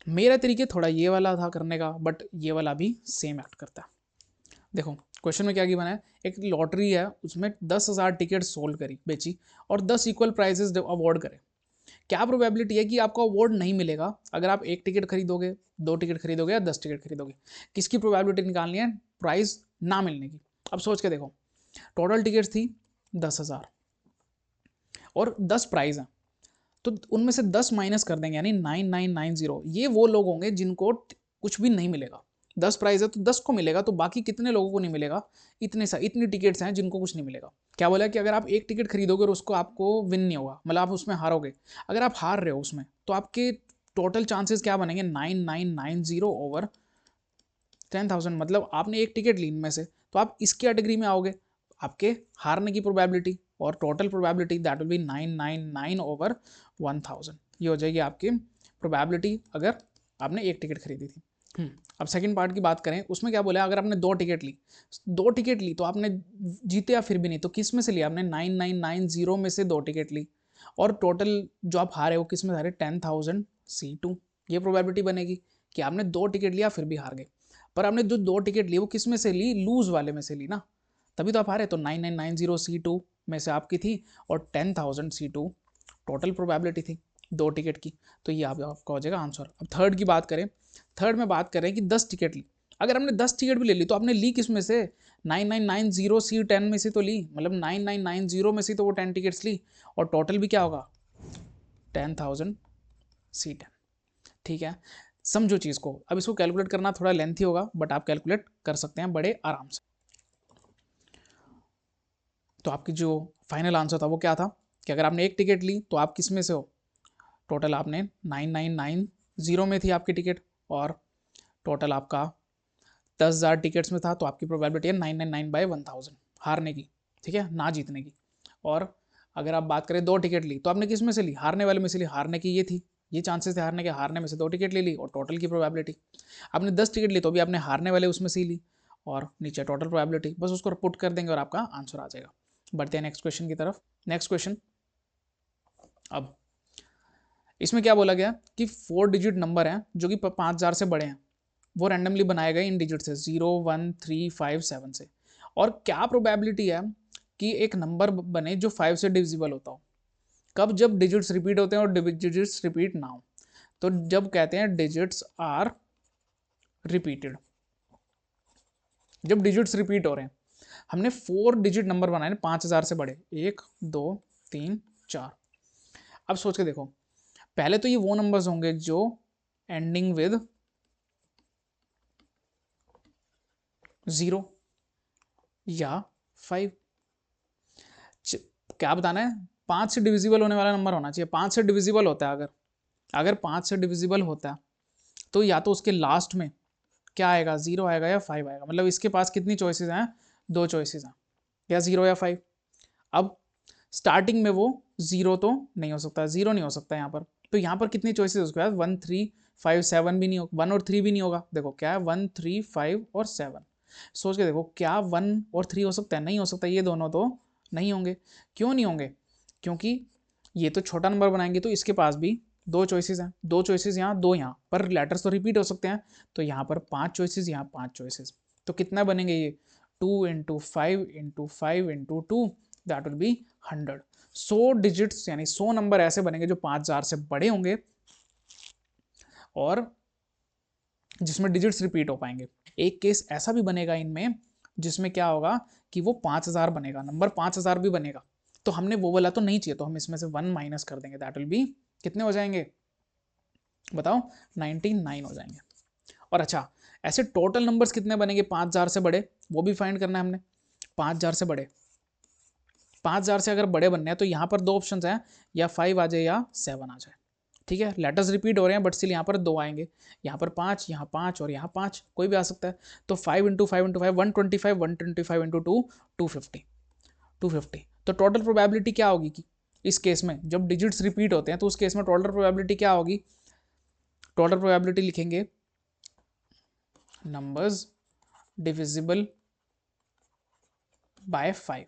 मेरा तरीके थोड़ा ये वाला था करने का, बट ये वाला भी सेम एक्ट करता है। देखो क्वेश्चन में क्या गिवन है, एक लॉटरी है उसमें 10,000 टिकट सोल्ड करी बेची और 10 इक्वल प्राइजेस अवार्ड करे, क्या प्रोबेबिलिटी है कि आपको अवार्ड नहीं मिलेगा अगर आप 1 टिकट खरीदोगे, 2 टिकट खरीदोगे या 10 टिकट खरीदोगे, किसकी प्रोबेबिलिटी निकालनी है, प्राइज ना मिलने की। अब सोच के देखो, टोटल टिकट थी 10,000 और 10 प्राइज हैं, तो उनमें से 10 माइनस कर देंगे यानी 9990, ये वो लोग होंगे जिनको कुछ भी नहीं मिलेगा। 10 प्राइज है तो 10 को मिलेगा, तो बाकी कितने लोगों को नहीं मिलेगा, इतनी टिकट्स हैं जिनको कुछ नहीं मिलेगा। क्या बोला कि अगर आप 1 टिकट खरीदोगे और उसको आपको विन नहीं होगा, मतलब आप उसमें हारोगे, अगर आप हार रहे हो उसमें, तो आपके टोटल चांसेस क्या बनेंगे 9990 ओवर 10,000, मतलब आपने 1 टिकट ली इनमें से, तो आप इस कैटेगरी में आओगे, आपके हारने की प्रोबेबिलिटी और total probability that will B 999 over 1000, ये हो जाएगी आपकी प्रोबेबिलिटी अगर आपने 1 टिकट खरीदी थी। अब सेकंड पार्ट की बात करें, उसमें क्या बोला, अगर आपने 2 टिकट ली तो आपने जीते या फिर भी नहीं, तो किस में से लिया आपने 9990 में से 2 टिकट ली, और टोटल जो आप हारे वो किस में हारे 10,000C2, ये प्रोबेबिलिटी बनेगी कि आपने 2 टिकट लिया फिर भी हार गए, पर आपने जो 2 टिकट ली वो किस में से ली, लूज वाले में से ली ना, तभी तो आप हारे, तो 9990C2 में से आपकी थी और 10,000C2 टोटल प्रोबेबिलिटी थी 2 टिकट की, तो ये आपका हो जाएगा आंसर। अब थर्ड की बात करें, थर्ड में बात करें कि 10 टिकट ली, अगर हमने 10 टिकट भी ले ली तो आपने ली किस में से 9990C10 में से तो ली, मतलब 9990 में से तो वो 10 टिकट्स ली, और टोटल भी क्या होगा 10,000C10, ठीक है। समझो चीज़ को, अब इसको कैलकुलेट करना थोड़ा लेंथी होगा, बट आप कैलकुलेट कर सकते हैं बड़े आराम से। तो आपकी जो फाइनल आंसर था वो क्या था कि अगर आपने 1 टिकट ली तो आप किस में से हो, टोटल आपने 9990 में थी आपकी टिकट, और टोटल आपका 10,000 टिकट्स में था, तो आपकी प्रोबेबिलिटी है 999/1000 हारने की, ठीक है, ना जीतने की। और अगर आप बात करें 2 टिकट ली तो आपने किस में से ली, हारने वाले में से ली, हारने की ये थी, ये चांसेस थे हारने के, हारने में से 2 टिकट ले ली और टोटल की प्रोबेबिलिटी। आपने 10 टिकट ली तो भी आपने हारने वाले उसमें से ही ली, और नीचे टोटल प्रोबेबिलिटी, बस उसको पुट कर देंगे और आपका आंसर आ जाएगा। बढ़ते हैं नेक्स्ट क्वेश्चन की तरफ। नेक्स्ट क्वेश्चन, अब इसमें क्या बोला गया कि 4 डिजिट नंबर हैं जो कि 5,000 से बड़े हैं, वो रैंडमली बनाए गए इन डिजिट से 0 1 3 5 7 से, और क्या प्रोबेबिलिटी है कि एक नंबर बने जो 5 से डिविजिबल होता हो, कब, जब डिजिट्स रिपीट होते हैं और डिजिट्स रिपीट ना हो, तो जब कहते हैं डिजिट्स आर रिपीटेड, जब डिजिट्स रिपीट हो रहे हैं, हमने 4 डिजिट नंबर बनाए 5000 से बड़े, 1 2 3 4। अब सोच के देखो, पहले तो ये वो नंबर्स होंगे जो एंडिंग विद 0 या 5। क्या बताना है, 5 से डिविजिबल होने वाला नंबर होना चाहिए। 5 से डिविजिबल होता है, अगर 5 से डिविजिबल होता है तो या तो उसके लास्ट में क्या आएगा, 0 आएगा या 5 आएगा। मतलब इसके पास कितनी चॉइसेस हैं, 2 चॉइसेस हैं, या 0 या 5। अब स्टार्टिंग में वो 0 तो नहीं हो सकता, 0 नहीं हो सकता यहाँ पर, तो यहाँ पर कितनी चॉइसेस उसके पास, 1 3 5 7 भी नहीं होगा, 1 और 3 भी नहीं होगा। देखो क्या है, 1 3 5 और 7। सोच के देखो, क्या 1 और 3 हो सकता है, नहीं हो सकता, ये दोनों तो नहीं होंगे। क्यों नहीं होंगे, क्योंकि ये तो छोटा नंबर बनाएंगे तो इसके पास भी 2 चॉइसेस हैं, 2 चॉइसेस यहाँ 2 यहाँ पर, लेटर्स तो रिपीट हो सकते हैं, तो यहाँ पर 5 चॉइसेस, यहाँ 5 चॉइसेस, तो कितना बनेंगे ये, 2 into 5 into 5 into 2, that will B 100। 100 digits यानी 100 नंबर ऐसे बनेंगे जो 5000 से बड़े होंगे और जिसमें डिजिट्स रिपीट हो पाएंगे। एक केस ऐसा भी बनेगा इनमें जिसमें क्या होगा कि वो 5000 बनेगा, नंबर 5000 भी बनेगा, तो हमने वो वाला तो नहीं चाहिए, तो हम इसमें से 1 माइनस कर देंगे, दैट विल बी कितने हो जाएंगे बताओ, 99 हो जाएंगे। और अच्छा, ऐसे टोटल नंबर्स कितने बनेंगे 5000 से बड़े, वो भी फाइंड करना है हमने। 5000 से बड़े, 5000 से अगर बड़े बनने हैं तो यहाँ पर 2 ऑप्शन हैं, या 5 आ जाए या 7 आ जाए। ठीक है, लेटर्स रिपीट हो रहे हैं बट स्टिल यहाँ पर 2 आएंगे, यहाँ पर 5, यहाँ 5 और यहाँ 5, कोई भी आ सकता है। तो 5 इंटू 5 इंटू 5 125, 125 इंटू 2 250, 250। तो टोटल प्रोबेबिलिटी क्या होगी कि इस केस में जब डिजिट्स रिपीट होते हैं तो उस केस में टोटल प्रोबेबिलिटी क्या होगी, टोटल प्रोबेबिलिटी लिखेंगे नंबर्स डिविजिबल बाय 5।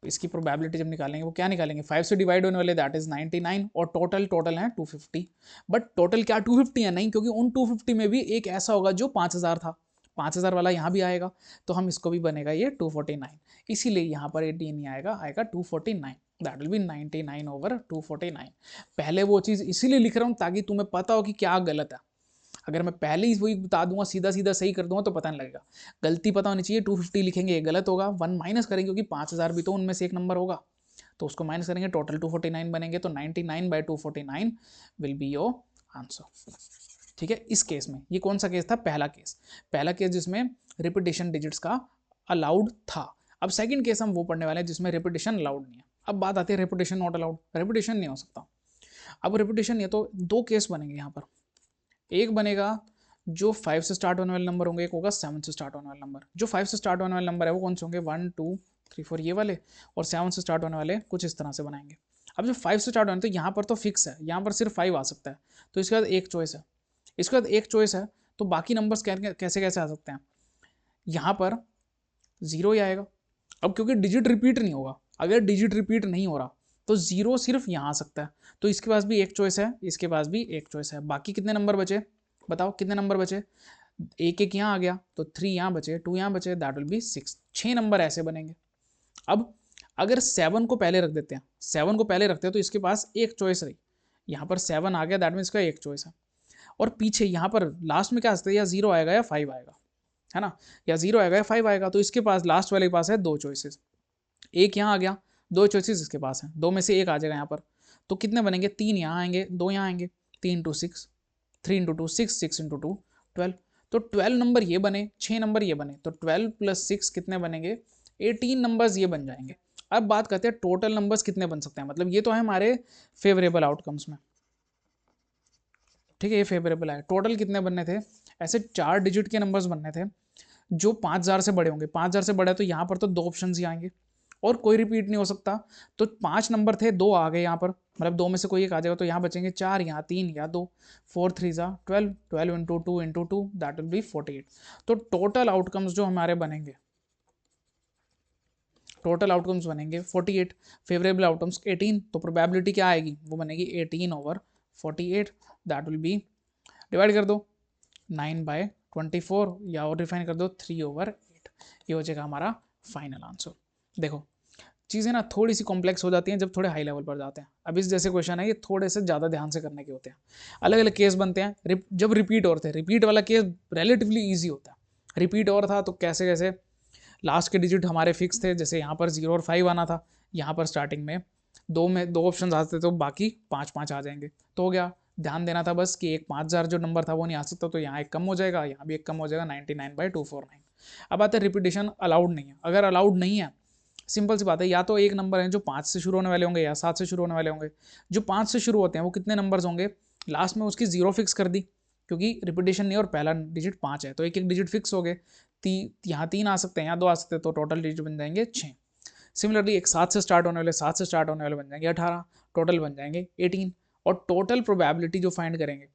इसकी प्रोबेबिलिटी जब निकालेंगे वो क्या निकालेंगे, 5 से डिवाइड होने वाले दैट इज 99 और टोटल है 250। बट टोटल क्या 250 है, नहीं, क्योंकि उन 250 में भी एक ऐसा होगा जो 5000 था, 5000 वाला यहाँ भी आएगा, तो हम इसको भी बनेगा ये 249, इसीलिए यहाँ पर 80 नहीं आएगा, आएगा 249, दैट विल बी 99 ओवर 249। पहले वो चीज़ इसीलिए लिख रहा हूँ ताकि तुम्हें पता हो कि क्या गलत है। अगर मैं पहले ही वही बता दूंगा, सीधा सीधा सही कर दूंगा तो पता नहीं लगेगा, गलती पता होनी चाहिए। 250 लिखेंगे ये गलत होगा, 1 माइनस करेंगे क्योंकि 5000 भी तो उनमें से एक नंबर होगा, तो उसको माइनस करेंगे, टोटल 249 बनेंगे, तो 99 by 249 will be your answer. ठीक है, इस केस में ये कौन सा केस था, पहला केस जिसमें रिपीटेशन डिजिट्स का अलाउड था। अब सेकंड केस हम वो पढ़ने वाले हैं जिसमें रिपीटेशन अलाउड नहीं है। अब बात आती है रिपीटेशन नॉट अलाउड, रिपीटेशन नहीं हो सकता। अब रिपीटेशन नहीं है तो 2 केस बनेंगे यहाँ पर, एक बनेगा जो 5 से स्टार्ट होने वाले नंबर होंगे, एक होगा 7 से स्टार्ट होने वाले नंबर। जो 5 से स्टार्ट होने वाले नंबर है वो कौन से होंगे, 1 2 3 4 ये वाले, और 7 से स्टार्ट होने वाले कुछ इस तरह से बनाएंगे। अब जो 5 से स्टार्ट होने तो यहाँ पर तो फिक्स है, यहाँ पर सिर्फ 5 आ सकता है, तो इसके बाद एक चॉइस है, इसके बाद एक चॉइस है, तो बाकी नंबर्स कैसे कैसे आ सकते हैं, यहाँ पर 0 ही आएगा। अब क्योंकि डिजिट रिपीट नहीं होगा, अगर डिजिट रिपीट नहीं हो रहा तो 0 सिर्फ यहाँ आ सकता है, तो इसके पास भी एक चॉइस है, इसके पास भी एक चॉइस है। बाकी कितने नंबर बचे बताओ, कितने नंबर बचे, एक एक यहाँ आ गया तो 3 यहाँ बचे, 2 यहाँ बचे, दैट विल बी 6। 6 नंबर ऐसे बनेंगे। अब अगर 7 को पहले रख देते हैं, 7 को पहले रखते हैं तो इसके पास एक चॉइस रही, यहाँ पर 7 आ गया, दैट मीन्स इसका एक चॉइस है। और पीछे यहाँ पर लास्ट में क्या आ सकता है, या 0 आएगा या 5 आएगा, है ना, या 0 आएगा या 5 आएगा, तो इसके पास लास्ट वाले के पास है 2 चॉइसेस, एक यहाँ आ गया, 2 चॉइसेस इसके पास हैं, 2 में से एक आ जाएगा यहाँ पर, तो कितने बनेंगे, 3 यहाँ आएंगे, 2 यहाँ आएंगे, 3 इंटू 6, 3 इंटू 2 6, 6 इंटू 2 12, तो 12 नंबर ये बने, 6 नंबर ये बने, तो 12 प्लस 6 कितने बनेंगे, 18 नंबर्स ये बन जाएंगे। अब बात करते हैं टोटल नंबर्स कितने बन सकते हैं, मतलब ये तो है हमारे फेवरेबल आउटकम्स में, ठीक है, ये फेवरेबल है। टोटल कितने बनने थे, ऐसे 4 डिजिट के नंबर्स बनने थे जो 5000 से बड़े होंगे। 5000 से बड़े तो यहाँ पर तो 2 ऑप्शन ही आएंगे और कोई रिपीट नहीं हो सकता, तो 5 नंबर थे, 2 आ गए यहाँ पर, मतलब 2 में से कोई एक आ जाएगा, तो यहाँ बचेंगे 4, यहाँ 3, या 2, 4 3 जा 12, 12 into 2 into 2 that will B 48। तो टोटल आउटकम्स जो हमारे बनेंगे, टोटल आउटकम्स बनेंगे 48, फेवरेबल आउटकम्स 18, तो प्रोबेबिलिटी क्या आएगी, वो बनेगी 18 over 48, that will B, divide कर दो 9 बाय 24, या और डिफाइन कर दो 3 ओवर 8, ये हो जाएगा हमारा फाइनल आंसर। देखो चीज़ें ना थोड़ी सी कॉम्प्लेक्स हो जाती हैं जब थोड़े हाई लेवल पर जाते हैं। अब इस जैसे क्वेश्चन है ये थोड़े से ज़्यादा ध्यान से करने के होते हैं, अलग अलग केस बनते हैं, जब रिपीट होते हैं, रिपीट वाला केस रिलेटिवली ईजी होता है, रिपीट और था तो कैसे कैसे लास्ट के डिजिट हमारे फिक्स थे, जैसे यहाँ पर 0 और 5 आना था, यहाँ पर स्टार्टिंग में दो ऑप्शन आते तो बाकी 5 5 आ जाएंगे, तो हो गया। ध्यान देना था बस कि एक 5000 जो नंबर था वो नहीं आ सकता, तो यहाँ एक कम हो जाएगा, यहाँ भी एक कम हो जाएगा, 99/249। अब आते हैं रिपीटेशन अलाउड नहीं है। अगर अलाउड नहीं है, सिंपल सी बात है, या तो एक नंबर है जो 5 से शुरू होने वाले होंगे या 7 से शुरू होने वाले होंगे। जो 5 से शुरू होते हैं वो कितने नंबर्स होंगे, लास्ट में उसकी 0 फिक्स कर दी, क्योंकि रिपीटेशन नहीं और पहला डिजिट 5 है, तो एक एक डिजिट फिक्स हो गए। यहाँ 3 आ सकते हैं, यहाँ 2 आ सकते हैं, तो टोटल डिजिट बन जाएंगे 6। सिमिलरली एक 7 से स्टार्ट होने वाले 7 से स्टार्ट होने वाले बन जाएंगे 18, टोटल बन जाएंगे 18। और टोटल प्रोबेबिलिटी जो फाइंड करेंगे,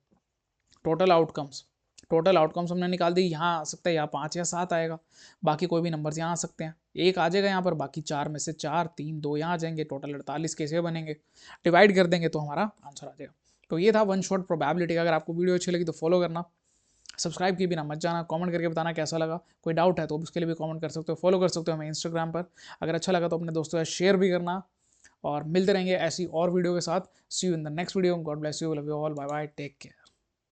टोटल आउटकम्स हमने निकाल दी, यहाँ आ सकता है या 5 या 7 आएगा, बाकी कोई भी नंबर यहाँ आ सकते हैं, एक आ जाएगा यहाँ पर, बाकी 4 में से 4, 3, 2 यहाँ आ जाएंगे, टोटल 48 कैसे बनेंगे, डिवाइड कर देंगे तो हमारा आंसर आ जाएगा। तो ये था वन शॉट प्रोबेबिलिटी का। अगर आपको वीडियो अच्छी लगी तो फॉलो करना, सब्सक्राइब किए बिना मत जाना, कमेंट करके बताना कैसा लगा, कोई डाउट है तो उसके लिए भी कमेंट कर सकते हो, फॉलो कर सकते हो हमें इंस्टाग्राम पर। अगर अच्छा लगा तो अपने दोस्तों के साथ शेयर भी करना, और मिलते रहेंगे ऐसी और वीडियो के साथ। See you in the next video, God bless you, love you all, bye bye, take care.